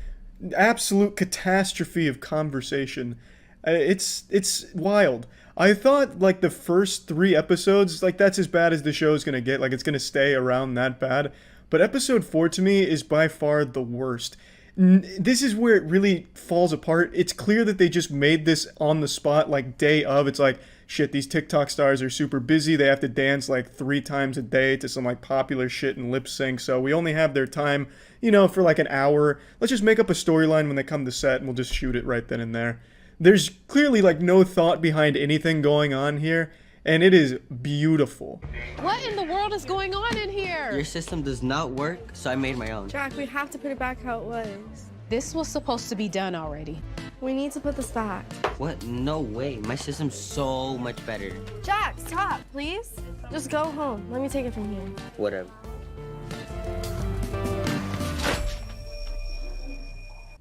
absolute catastrophe of conversation. It's wild. I thought, like, the first 3 episodes, like, that's as bad as the show's gonna get, like, it's gonna stay around that bad. But episode 4, to me, is by far the worst. This is where it really falls apart. It's clear that they just made this on the spot, like, day of. It's like, shit, these TikTok stars are super busy. They have to dance, like, 3 times a day to some, like, popular shit and lip sync. So we only have their time, you know, for, like, an hour. Let's just make up a storyline when they come to set, and we'll just shoot it right then and there. There's clearly, like, no thought behind anything going on here, and it is beautiful. What in the world is going on in here? Your system does not work, so I made my own. Jack, we have to put it back how it was. This was supposed to be done already. We need to put this back. What? No way. My system's so much better. Jack, stop, please. Just go home. Let me take it from here. Whatever.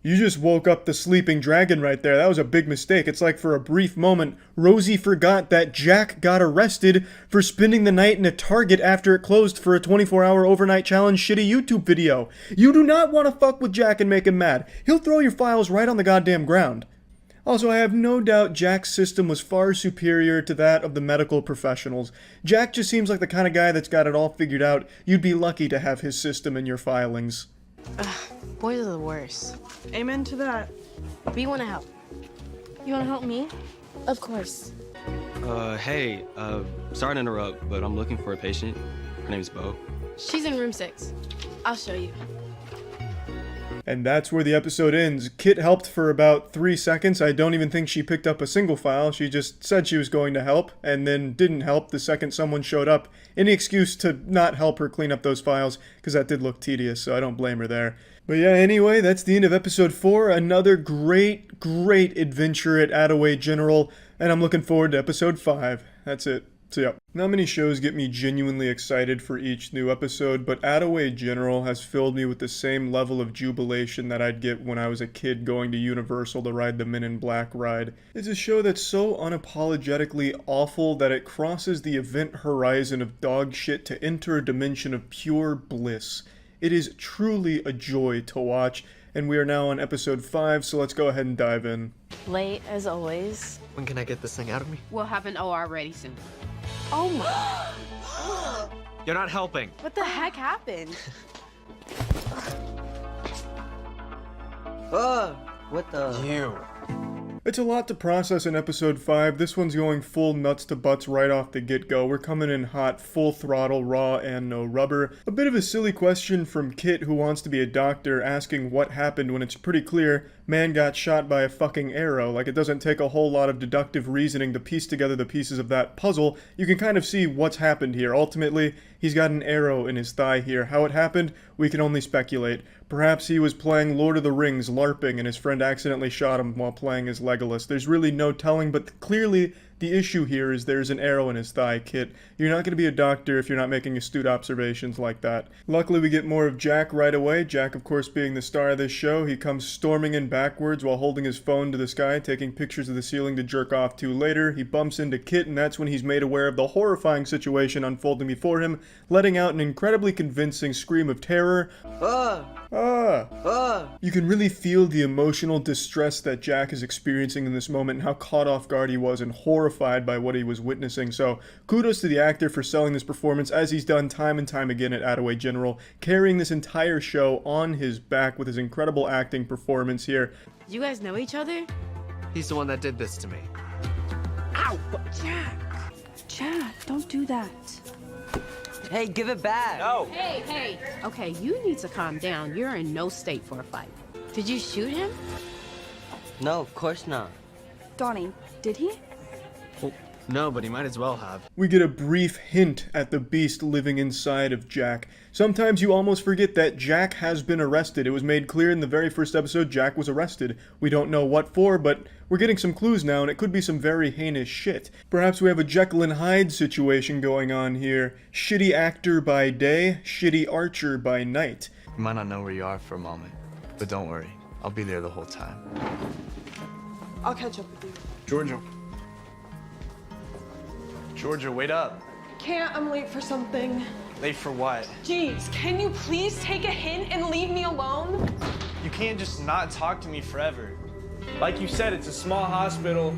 You just woke up the sleeping dragon right there. That was a big mistake. It's like for a brief moment, Rosie forgot that Jack got arrested for spending the night in a Target after it closed for a 24-hour overnight challenge shitty YouTube video. You do not want to fuck with Jack and make him mad. He'll throw your files right on the goddamn ground. Also, I have no doubt Jack's system was far superior to that of the medical professionals. Jack just seems like the kind of guy that's got it all figured out. You'd be lucky to have his system in your filings. Boys are the worst. Amen to that. We want to help. You want to help me? Of course. Hey, sorry to interrupt, but I'm looking for a patient. Her name's Bo. She's in room 6. I'll show you. And that's where the episode ends. Kit helped for about 3 seconds. I don't even think she picked up a single file. She just said she was going to help, and then didn't help the second someone showed up. Any excuse to not help her clean up those files, because that did look tedious, so I don't blame her there. But yeah, anyway, that's the end of episode 4. Another great adventure at Attaway General, and I'm looking forward to episode 5. That's it. So yeah, not many shows get me genuinely excited for each new episode, but Attaway General has filled me with the same level of jubilation that I'd get when I was a kid going to Universal to ride the Men in Black ride. It's a show that's so unapologetically awful that it crosses the event horizon of dog shit to enter a dimension of pure bliss. It is truly a joy to watch, and we are now on episode 5, so let's go ahead and dive in. Late as always. When can I get this thing out of me? We'll have an OR ready soon. Oh my. You're not helping. What the heck happened? What the? You. It's a lot to process in episode 5. This one's going full nuts to butts right off the get-go. We're coming in hot, full throttle, raw, and no rubber. A bit of a silly question from Kit, who wants to be a doctor, asking what happened when it's pretty clear man got shot by a fucking arrow. Like, it doesn't take a whole lot of deductive reasoning to piece together the pieces of that puzzle. You can kind of see what's happened here. Ultimately, he's got an arrow in his thigh here. How it happened, we can only speculate. Perhaps he was playing Lord of the Rings LARPing and his friend accidentally shot him while playing as Legolas. There's really no telling, but clearly The issue here is there's an arrow in his thigh, Kit. You're not going to be a doctor if you're not making astute observations like that. Luckily, we get more of Jack right away. Jack, of course, being the star of this show. He comes storming in backwards while holding his phone to the sky, taking pictures of the ceiling to jerk off to later. He bumps into Kit, and that's when he's made aware of the horrifying situation unfolding before him, letting out an incredibly convincing scream of terror. You can really feel the emotional distress that Jack is experiencing in this moment and how caught off guard he was and horrified by what he was witnessing. So kudos to the actor for selling this performance as he's done time and time again at Attaway General, carrying this entire show on his back with his incredible acting performance here. You guys know each other? He's the one that did this to me. Ow! Jack, don't do that. Hey, give it back. No. Hey. Okay, you need to calm down. You're in no state for a fight. Did you shoot him? No, of course not. Donnie, did he? Well, no, but he might as well have. We get a brief hint at the beast living inside of Jack. Sometimes you almost forget that Jack has been arrested. It was made clear in the very first episode Jack was arrested. We don't know what for, but we're getting some clues now, and it could be some very heinous shit. Perhaps we have a Jekyll and Hyde situation going on here. Shitty actor by day, shitty archer by night. You might not know where you are for a moment, but don't worry. I'll be there the whole time. I'll catch up with you. Georgia, wait up. Can't, I'm late for something. Late for what? Jeez, can you please take a hint and leave me alone? You can't just not talk to me forever. Like you said, it's a small hospital.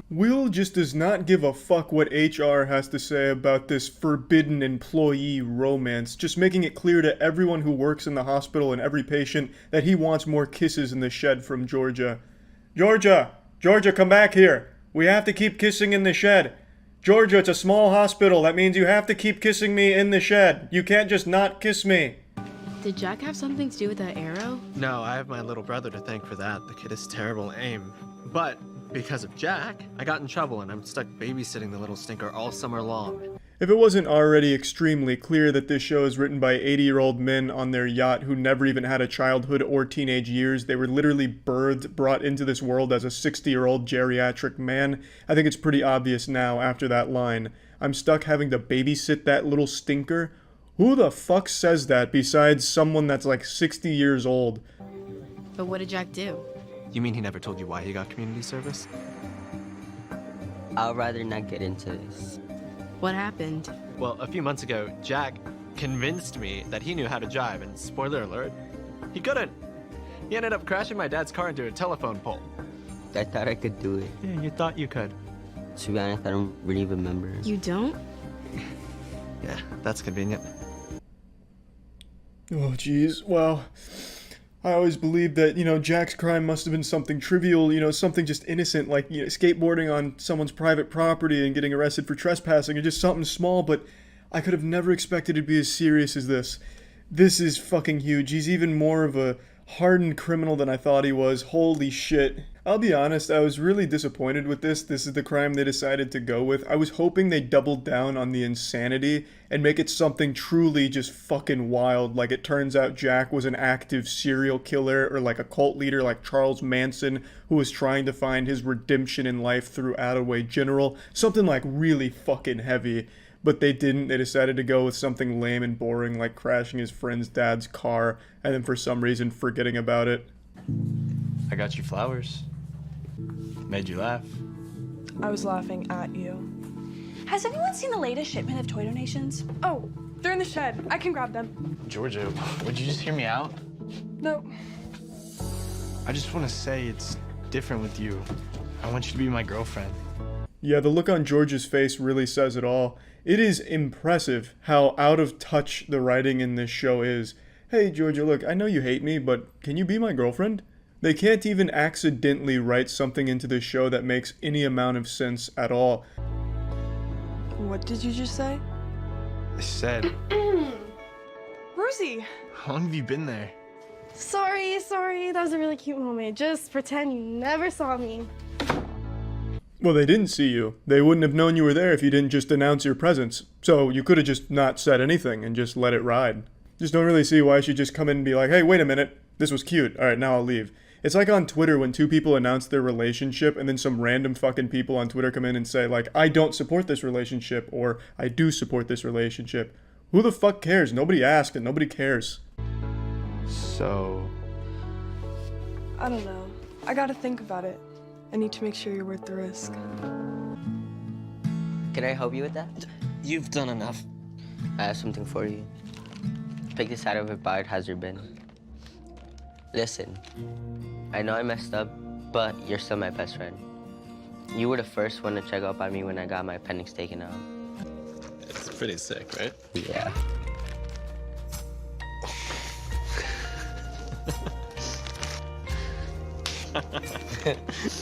Will just does not give a fuck what HR has to say about this forbidden employee romance, just making it clear to everyone who works in the hospital and every patient that he wants more kisses in the shed from Georgia. Georgia, come back here. We have to keep kissing in the shed. Georgia, it's a small hospital. That means you have to keep kissing me in the shed. You can't just not kiss me. Did Jack have something to do with that arrow? No, I have my little brother to thank for that. The kid is terrible at aim. But because of Jack, I got in trouble and I'm stuck babysitting the little stinker all summer long. If it wasn't already extremely clear that this show is written by 80-year-old men on their yacht who never even had a childhood or teenage years, they were literally brought into this world as a 60-year-old geriatric man, I think it's pretty obvious now after that line. I'm stuck having to babysit that little stinker? Who the fuck says that besides someone that's like 60 years old? But what did Jack do? You mean he never told you why he got community service? I'd rather not get into this. What happened? Well, a few months ago, Jack convinced me that he knew how to drive, and spoiler alert, he couldn't. He ended up crashing my dad's car into a telephone pole. I thought I could do it. Yeah, you thought you could. To be honest, I don't really remember. You don't? Yeah, that's convenient. Oh, jeez. Well, I always believed that, Jack's crime must have been something trivial, something just innocent, like, skateboarding on someone's private property and getting arrested for trespassing, or just something small, but I could have never expected it to be as serious as this. This is fucking huge. He's even more of a hardened criminal than I thought he was. Holy shit. I'll be honest, I was really disappointed with this. This is the crime they decided to go with. I was hoping they doubled down on the insanity and make it something truly just fucking wild. Like it turns out Jack was an active serial killer or like a cult leader like Charles Manson who was trying to find his redemption in life through Attaway General. Something like really fucking heavy. But they didn't. They decided to go with something lame and boring like crashing his friend's dad's car and then for some reason forgetting about it. I got you flowers. Made you laugh. I was laughing at you. Has anyone seen the latest shipment of toy donations? Oh, they're in the shed. I can grab them. Georgia, would you just hear me out? No. I just want to say it's different with you. I want you to be my girlfriend. Yeah, the look on George's face really says it all. It is impressive how out of touch the writing in this show is. Hey, Georgia, look, I know you hate me, but can you be my girlfriend? They can't even accidentally write something into this show that makes any amount of sense at all. What did you just say? I said... Rosie! How long have you been there? Sorry. That was a really cute moment. Just pretend you never saw me. Well, they didn't see you. They wouldn't have known you were there if you didn't just announce your presence. So you could have just not said anything and just let it ride. Just don't really see why she'd just come in and be like, hey, wait a minute. This was cute. All right, now I'll leave. It's like on Twitter when two people announce their relationship and then some random fucking people on Twitter come in and say, like, I don't support this relationship, or I do support this relationship. Who the fuck cares? Nobody asked and nobody cares. So... I don't know. I gotta think about it. I need to make sure you're worth the risk. Can I help you with that? You've done enough. I have something for you. Pick the side of a biohazard bin. Listen, I know I messed up, but you're still my best friend. You were the first one to check up on me when I got my appendix taken out. It's pretty sick, right? Yeah.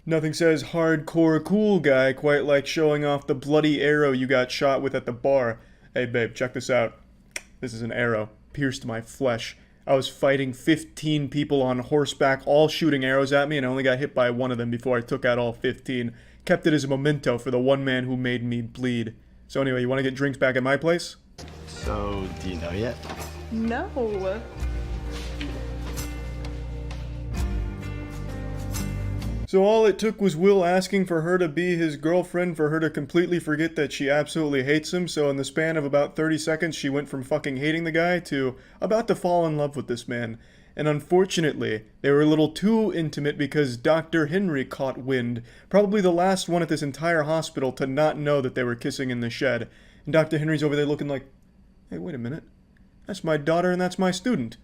Nothing says hardcore cool guy quite like showing off the bloody arrow you got shot with at the bar. Hey babe, check this out. This is an arrow. Pierced my flesh. I was fighting 15 people on horseback, all shooting arrows at me, and I only got hit by one of them before I took out all 15. Kept it as a memento for the one man who made me bleed. So anyway, you want to get drinks back at my place? So, do you know yet? No. So all it took was Will asking for her to be his girlfriend for her to completely forget that she absolutely hates him, so in the span of about 30 seconds she went from fucking hating the guy to about to fall in love with this man. And unfortunately, they were a little too intimate because Dr. Henry caught wind, probably the last one at this entire hospital to not know that they were kissing in the shed. And Dr. Henry's over there looking like, hey, wait a minute. That's my daughter and that's my student.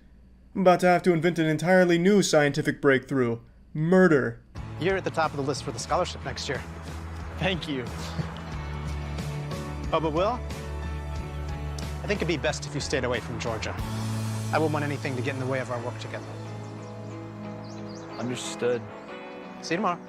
I'm about to have to invent an entirely new scientific breakthrough. Murder. You're at the top of the list for the scholarship next year. Thank you. Oh, but Will, I think it'd be best if you stayed away from Georgia. I wouldn't want anything to get in the way of our work together. Understood. See you tomorrow.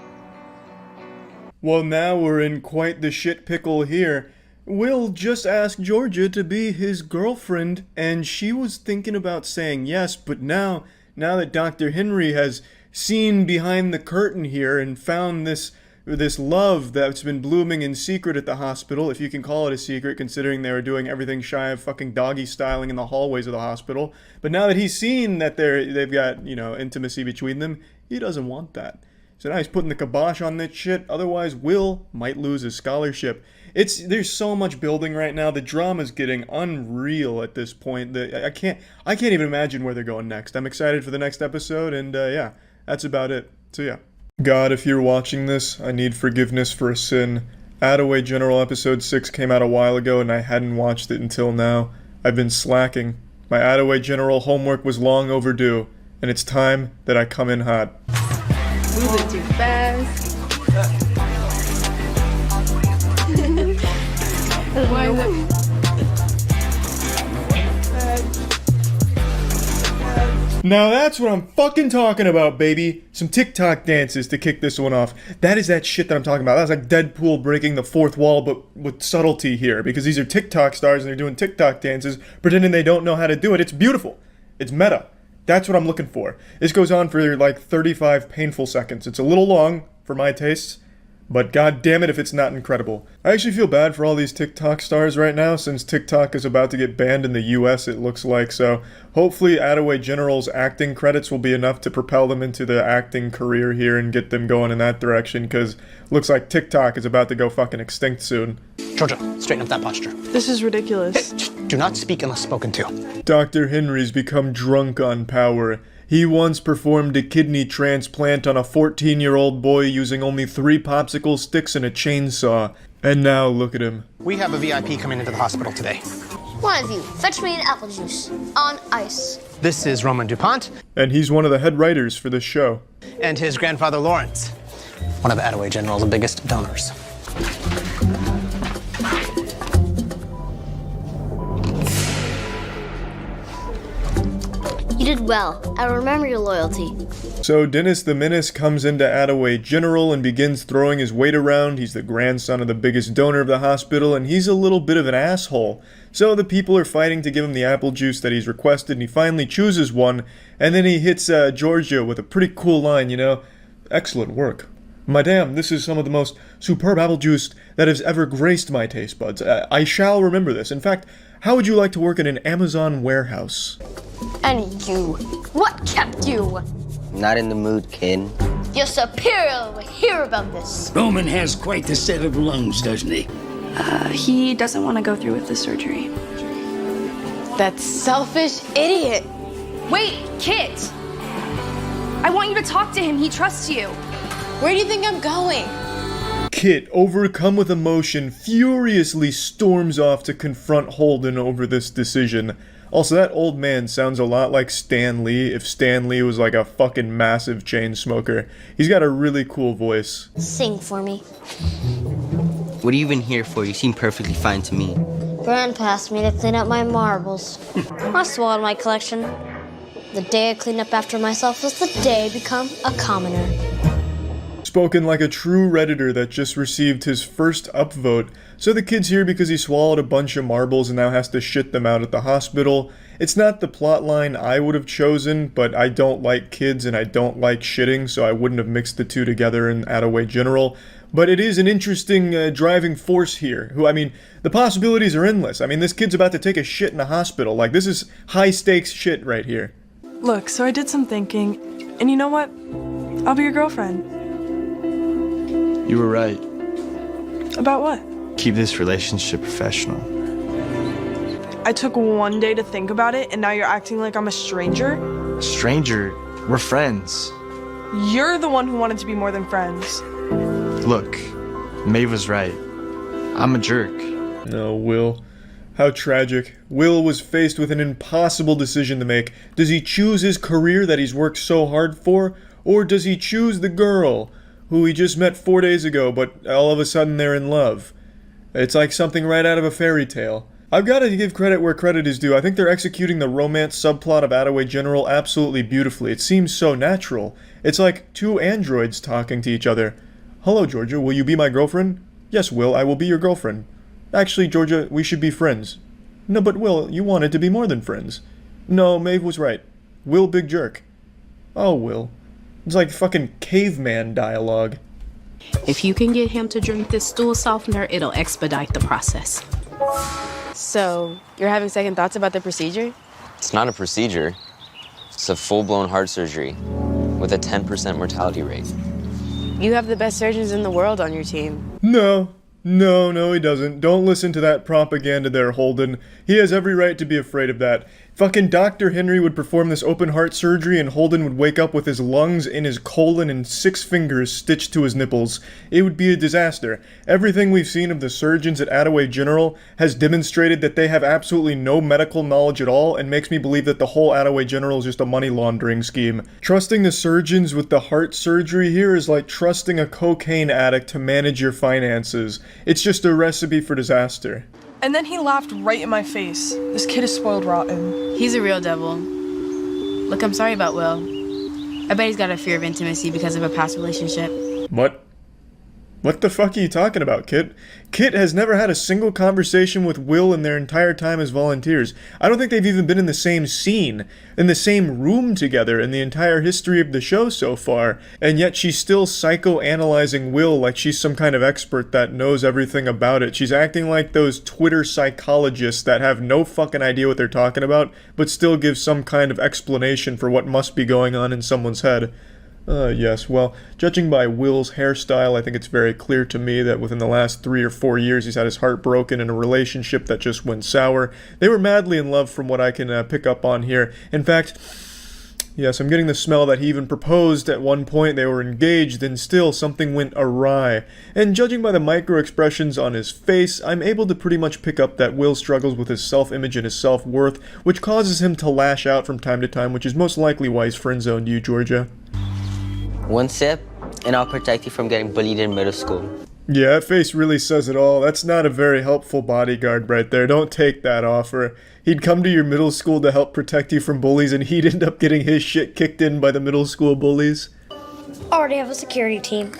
Well, now we're in quite the shit pickle here. Will just asked Georgia to be his girlfriend, and she was thinking about saying yes, but now that Dr. Henry has seen behind the curtain here and found this love that's been blooming in secret at the hospital, if you can call it a secret considering they were doing everything shy of fucking doggy styling in the hallways of the hospital. But now that he's seen that they've got, intimacy between them, he doesn't want that. So now he's putting the kibosh on that shit, otherwise Will might lose his scholarship. There's so much building right now, the drama's getting unreal at this point. I can't even imagine where they're going next. I'm excited for the next episode, and yeah, that's about it. So yeah. God, if you're watching this, I need forgiveness for a sin. Attaway General Episode 6 came out a while ago and I hadn't watched it until now. I've been slacking. My Attaway General homework was long overdue, and it's time that I come in hot. Moving too fast. Why is it? Now that's what I'm fucking talking about, baby. Some TikTok dances to kick this one off. That is that shit that I'm talking about. That's like Deadpool breaking the fourth wall, but with subtlety here. Because these are TikTok stars and they're doing TikTok dances, pretending they don't know how to do it. It's beautiful. It's meta. That's what I'm looking for. This goes on for like 35 painful seconds. It's a little long for my tastes, but god damn it if it's not incredible. I actually feel bad for all these TikTok stars right now, since TikTok is about to get banned in the US, it looks like, so hopefully Attaway General's acting credits will be enough to propel them into the acting career here and get them going in that direction, because looks like TikTok is about to go fucking extinct soon. Georgia, straighten up that posture. This is ridiculous. Do not speak unless spoken to. Dr. Henry's become drunk on power. He once performed a kidney transplant on a 14-year-old boy using only 3 popsicle sticks and a chainsaw. And now look at him. We have a VIP coming into the hospital today. One of you, fetch me an apple juice. On ice. This is Roman DuPont. And he's one of the head writers for this show. And his grandfather Lawrence, one of Attaway General's biggest donors. You did well. I remember your loyalty. So Dennis the Menace comes into Attaway General and begins throwing his weight around. He's the grandson of the biggest donor of the hospital, and he's a little bit of an asshole. So the people are fighting to give him the apple juice that he's requested, and he finally chooses one, and then he hits Georgia with a pretty cool line, Excellent work. Madame, this is some of the most superb apple juice that has ever graced my taste buds. I shall remember this. In fact, how would you like to work in an Amazon warehouse? And you. What kept you? Not in the mood, kid. Your superior will hear about this. Roman has quite a set of lungs, doesn't he? He doesn't want to go through with the surgery. That selfish idiot. Wait, Kit! I want you to talk to him. He trusts you. Where do you think I'm going? Kit, overcome with emotion, furiously storms off to confront Holden over this decision. Also, that old man sounds a lot like Stan Lee if Stan Lee was like a fucking massive chain smoker. He's got a really cool voice. Sing for me. What are you even here for? You seem perfectly fine to me. Grandpa asked me to clean up my marbles. I swallowed my collection. The day I cleaned up after myself was the day I become a commoner. Spoken like a true Redditor that just received his first upvote. So the kid's here because he swallowed a bunch of marbles and now has to shit them out at the hospital. It's not the plotline I would have chosen, but I don't like kids and I don't like shitting, so I wouldn't have mixed the two together in Attaway General. But it is an interesting driving force here. The possibilities are endless. This kid's about to take a shit in a hospital. Like, this is high stakes shit right here. Look, so I did some thinking, and you know what? I'll be your girlfriend. You were right. About what? Keep this relationship professional. I took one day to think about it, and now you're acting like I'm a stranger? Stranger, we're friends. You're the one who wanted to be more than friends. Look, Maeve was right. I'm a jerk. No, Will. How tragic. Will was faced with an impossible decision to make. Does he choose his career that he's worked so hard for? Or does he choose the girl who he just met 4 days ago, but all of a sudden they're in love? It's like something right out of a fairy tale. I've got to give credit where credit is due. I think they're executing the romance subplot of Attaway General absolutely beautifully. It seems so natural. It's like two androids talking to each other. Hello, Georgia. Will you be my girlfriend? Yes, Will. I will be your girlfriend. Actually, Georgia, we should be friends. No, but Will, you wanted to be more than friends. No, Maeve was right. Will big jerk. Oh, Will. It's like fucking caveman dialogue. If you can get him to drink this stool softener, it'll expedite the process. So, you're having second thoughts about the procedure? It's not a procedure. It's a full-blown heart surgery with a 10% mortality rate. You have the best surgeons in the world on your team. No, he doesn't. Don't listen to that propaganda there, Holden. He has every right to be afraid of that. Fucking Dr. Henry would perform this open heart surgery and Holden would wake up with his lungs in his colon and 6 fingers stitched to his nipples. It would be a disaster. Everything we've seen of the surgeons at Attaway General has demonstrated that they have absolutely no medical knowledge at all and makes me believe that the whole Attaway General is just a money laundering scheme. Trusting the surgeons with the heart surgery here is like trusting a cocaine addict to manage your finances. It's just a recipe for disaster. And then he laughed right in my face. This kid is spoiled rotten. He's a real devil. Look, I'm sorry about Will. I bet he's got a fear of intimacy because of a past relationship. What? What the fuck are you talking about, Kit? Kit has never had a single conversation with Will in their entire time as volunteers. I don't think they've even been in the same scene, in the same room together in the entire history of the show so far. And yet she's still psychoanalyzing Will like she's some kind of expert that knows everything about it. She's acting like those Twitter psychologists that have no fucking idea what they're talking about, but still give some kind of explanation for what must be going on in someone's head. Yes, well, judging by Will's hairstyle, I think it's very clear to me that within the last 3 or 4 years he's had his heart broken in a relationship that just went sour. They were madly in love from what I can pick up on here. In fact, yes, I'm getting the smell that he even proposed at one point. They were engaged, and still something went awry. And judging by the micro-expressions on his face, I'm able to pretty much pick up that Will struggles with his self-image and his self-worth, which causes him to lash out from time to time, which is most likely why he's friend-zoned you, Georgia. One sip, and I'll protect you from getting bullied in middle school. Yeah, that face really says it all. That's not a very helpful bodyguard right there. Don't take that offer. He'd come to your middle school to help protect you from bullies, and he'd end up getting his shit kicked in by the middle school bullies. Already have a security team.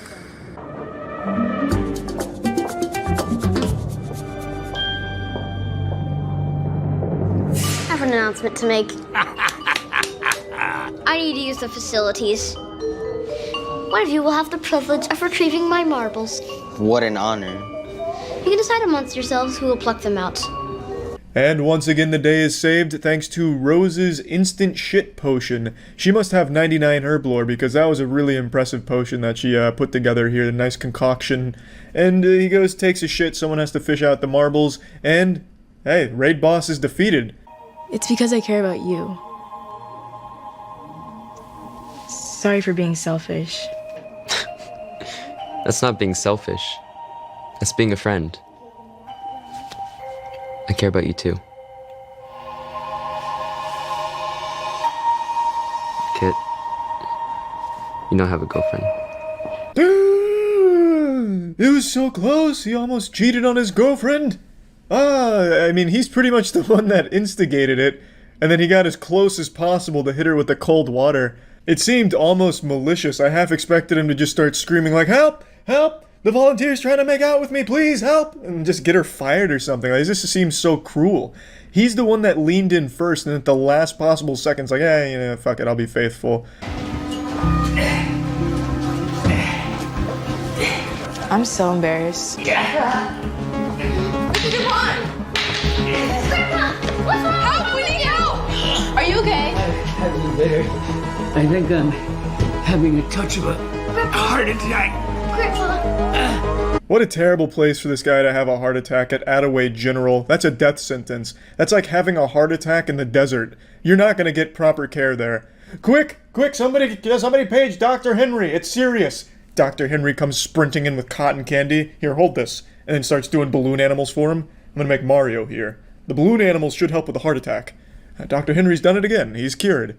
I have an announcement to make. I need to use the facilities. One of you will have the privilege of retrieving my marbles. What an honor. You can decide amongst yourselves who will pluck them out. And once again the day is saved thanks to Rose's instant shit potion. She must have 99 herb lore because that was a really impressive potion that she put together here, a nice concoction. And he goes, takes a shit, someone has to fish out the marbles, and hey, raid boss is defeated. It's because I care about you. Sorry for being selfish. That's not being selfish. That's being a friend. I care about you too. Kit, you now have a girlfriend. It was so close, he almost cheated on his girlfriend. I mean, he's pretty much the one that instigated it, and then he got as close as possible to hit her with the cold water. It seemed almost malicious. I half expected him to just start screaming like, "Help! Help! The volunteer's trying to make out with me, please, help!" and just get her fired or something. Like, this just seems so cruel. He's the one that leaned in first, and at the last possible seconds, like, fuck it, I'll be faithful. I'm so embarrassed. What did you want? What's wrong? Help! We need help! Are you okay? I think I'm having a touch of a heart attack. What a terrible place for this guy to have a heart attack at Attaway General. That's a death sentence. That's like having a heart attack in the desert. You're not gonna get proper care there. Quick! Somebody page Dr. Henry. It's serious. Dr. Henry comes sprinting in with cotton candy. Here, hold this. And then starts doing balloon animals for him. I'm gonna make Mario here. The balloon animals should help with the heart attack. Dr. Henry's done it again. He's cured.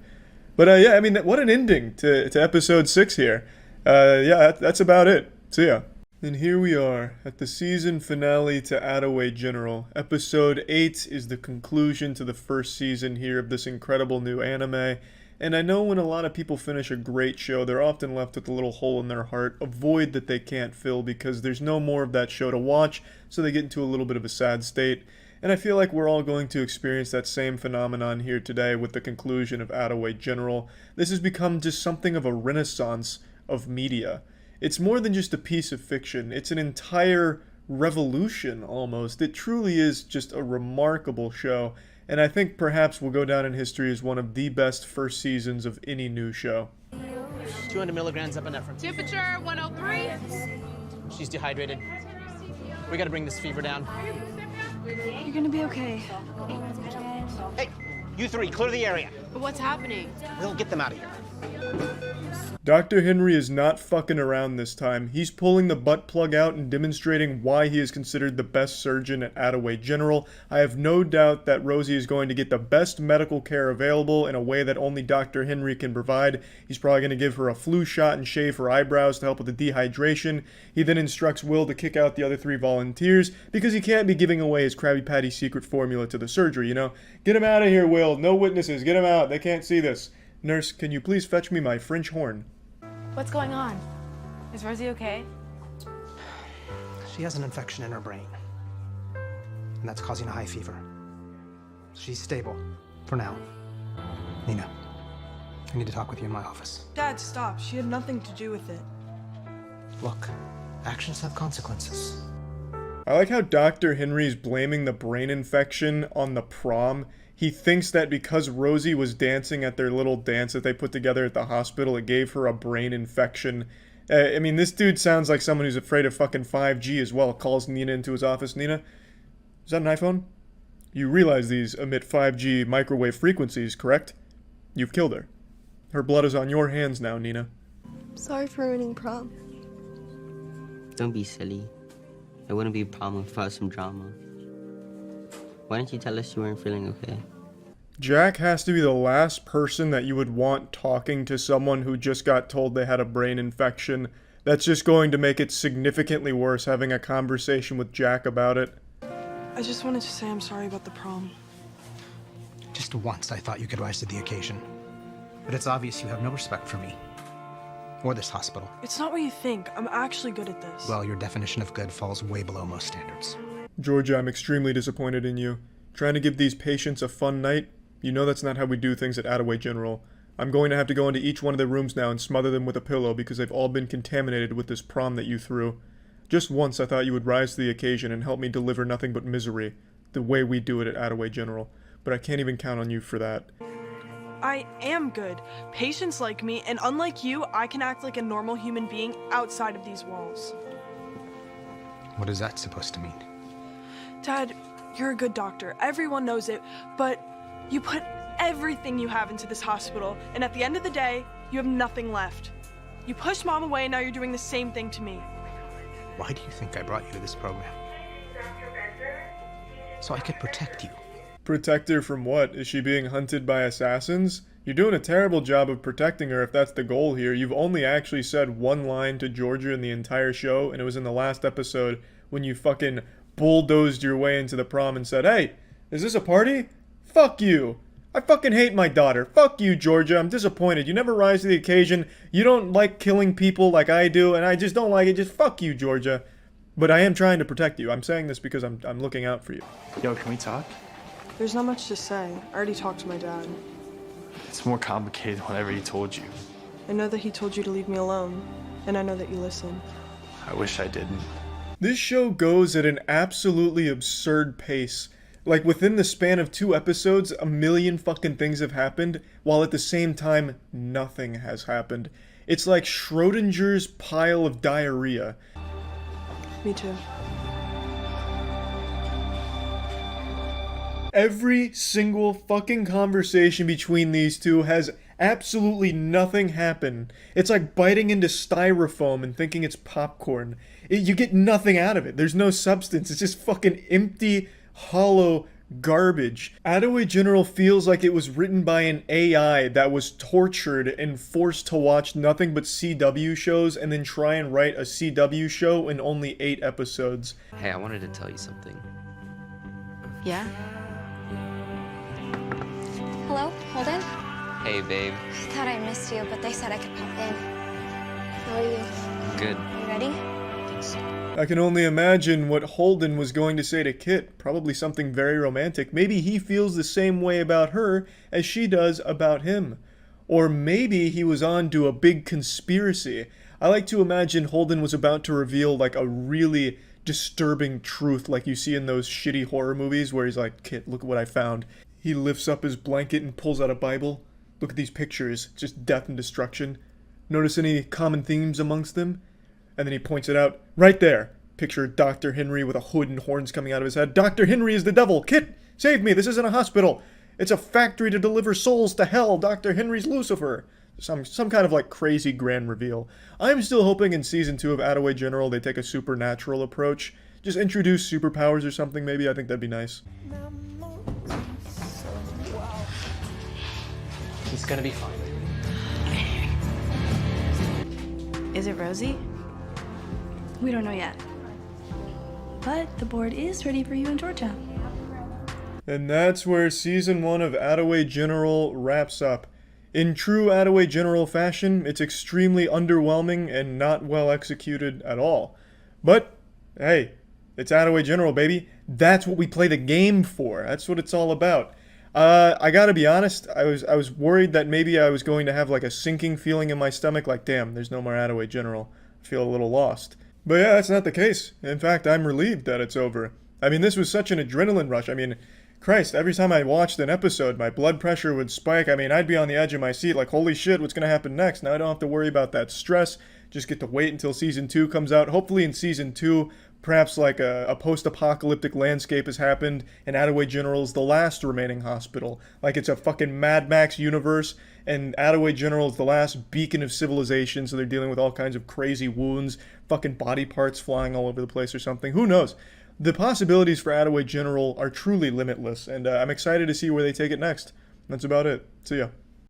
But yeah, I mean, what an ending to episode 6 here. Yeah, that's about it. See ya. And here we are, at the season finale to Attaway General. Episode 8 is the conclusion to the first season here of this incredible new anime. And I know when a lot of people finish a great show, they're often left with a little hole in their heart, a void that they can't fill because there's no more of that show to watch, so they get into a little bit of a sad state. And I feel like we're all going to experience that same phenomenon here today with the conclusion of Attaway General. This has become just something of a renaissance of media. It's more than just a piece of fiction, it's an entire revolution almost. It truly is just a remarkable show, and I think perhaps will go down in history as one of the best first seasons of any new show. 200 milligrams epinephrine. Temperature 103. She's dehydrated. We gotta bring this fever down. You're gonna be okay. Hey, you three, clear the area. But what's happening? We'll get them out of here. Dr. Henry is not fucking around this time. He's pulling the butt plug out and demonstrating why he is considered the best surgeon at Attaway General. I have no doubt that Rosie is going to get the best medical care available in a way that only Dr. Henry can provide. He's probably going to give her a flu shot and shave her eyebrows to help with the dehydration. He then instructs Will to kick out the other 3 volunteers because he can't be giving away his Krabby Patty secret formula to the surgery, you know? Get him out of here, Will. No witnesses. Get him out. They can't see this. Nurse, can you please fetch me my French horn? What's going on? Is Rosie okay? She has an infection in her brain, and that's causing a high fever. She's stable, for now. Nina, I need to talk with you in my office. Dad, stop. She had nothing to do with it. Look, actions have consequences. I like how Dr. Henry's blaming the brain infection on the prom. He thinks that because Rosie was dancing at their little dance that they put together at the hospital, it gave her a brain infection. I mean, this dude sounds like someone who's afraid of fucking 5G as well. Calls Nina into his office. Nina, is that an iPhone? You realize these emit 5G microwave frequencies, correct? You've killed her. Her blood is on your hands now, Nina. Sorry for ruining prom. Don't be silly. It wouldn't be a problem without some drama. Why didn't you tell us you weren't feeling okay? Jack has to be the last person that you would want talking to someone who just got told they had a brain infection. That's just going to make it significantly worse having a conversation with Jack about it. I just wanted to say I'm sorry about the prom. Just once I thought you could rise to the occasion. But it's obvious you have no respect for me. Or this hospital. It's not what you think. I'm actually good at this. Well, your definition of good falls way below most standards. Georgia, I'm extremely disappointed in you. Trying to give these patients a fun night? You know that's not how we do things at Attaway General. I'm going to have to go into each one of their rooms now and smother them with a pillow because they've all been contaminated with this prom that you threw. Just once I thought you would rise to the occasion and help me deliver nothing but misery. the way we do it at Attaway General. But I can't even count on you for that. I am good. Patients like me, and unlike you, I can act like a normal human being outside of these walls. What is that supposed to mean? Dad, you're a good doctor. Everyone knows it, but you put everything you have into this hospital, and at the end of the day, you have nothing left. You pushed Mom away, and now you're doing the same thing to me. Why do you think I brought you to this program? So I could protect you. Protect her from what? Is she being hunted by assassins? You're doing a terrible job of protecting her if that's the goal here. You've only actually said one line to Georgia in the entire show, and it was in the last episode when you fucking bulldozed your way into the prom and said, "Hey, is this a party? Fuck you. I fucking hate my daughter. Fuck you, Georgia. I'm disappointed. You never rise to the occasion. You don't like killing people like I do, and I just don't like it. Just fuck you, Georgia." But I am trying to protect you. I'm saying this because I'm looking out for you. Yo, can we talk? There's not much to say. I already talked to my dad. It's more complicated than whatever he told you. I know that he told you to leave me alone, and I know that you listen. I wish I didn't. This show goes at an absolutely absurd pace. Like, within the span of 2 episodes, a million fucking things have happened, while at the same time, nothing has happened. It's like Schrodinger's pile of diarrhea. Me too. Every single fucking conversation between these two has absolutely nothing happen. It's like biting into styrofoam and thinking it's popcorn. You get nothing out of it. There's no substance. It's just fucking empty, hollow garbage. Attaway General feels like it was written by an AI that was tortured and forced to watch nothing but CW shows and then try and write a CW show in only 8 episodes. Hey, I wanted to tell you something. Yeah? Hello, Holden? Hey, babe. I thought I missed you, but they said I could pop in. How are you? Good. You ready? Thanks. I can only imagine what Holden was going to say to Kit. Probably something very romantic. Maybe he feels the same way about her as she does about him. Or maybe he was on to a big conspiracy. I like to imagine Holden was about to reveal like a really disturbing truth like you see in those shitty horror movies where he's like, "Kit, look at what I found." He lifts up his blanket and pulls out a Bible. Look at these pictures. Just death and destruction. Notice any common themes amongst them? And then he points it out. Right there. Picture Dr. Henry with a hood and horns coming out of his head. Dr. Henry is the devil. Kit, save me. This isn't a hospital. It's a factory to deliver souls to hell. Dr. Henry's Lucifer. Some kind of like crazy grand reveal. I'm still hoping in season 2 of Attaway General they take a supernatural approach. Just introduce superpowers or something maybe. I think that'd be nice. He's gonna be fine. Is it Rosie? We don't know yet. But the board is ready for you in Georgia. And that's where season 1 of Attaway General wraps up. In true Attaway General fashion, it's extremely underwhelming and not well executed at all. But, hey, it's Attaway General, baby. That's what we play the game for. That's what it's all about. I gotta be honest, I was worried that maybe I was going to have like a sinking feeling in my stomach, like, damn, there's no more Attaway General. I feel a little lost. But yeah, that's not the case. In fact, I'm relieved that it's over. I mean, this was such an adrenaline rush. I mean, Christ, every time I watched an episode, my blood pressure would spike. I mean, I'd be on the edge of my seat like, holy shit, what's gonna happen next? Now I don't have to worry about that stress. Just get to wait until season 2 comes out. Hopefully in season 2, perhaps like a post-apocalyptic landscape has happened, and Attaway General is the last remaining hospital. Like it's a fucking Mad Max universe, and Attaway General is the last beacon of civilization, so they're dealing with all kinds of crazy wounds, fucking body parts flying all over the place or something. Who knows? The possibilities for Attaway General are truly limitless, and I'm excited to see where they take it next. That's about it. See ya.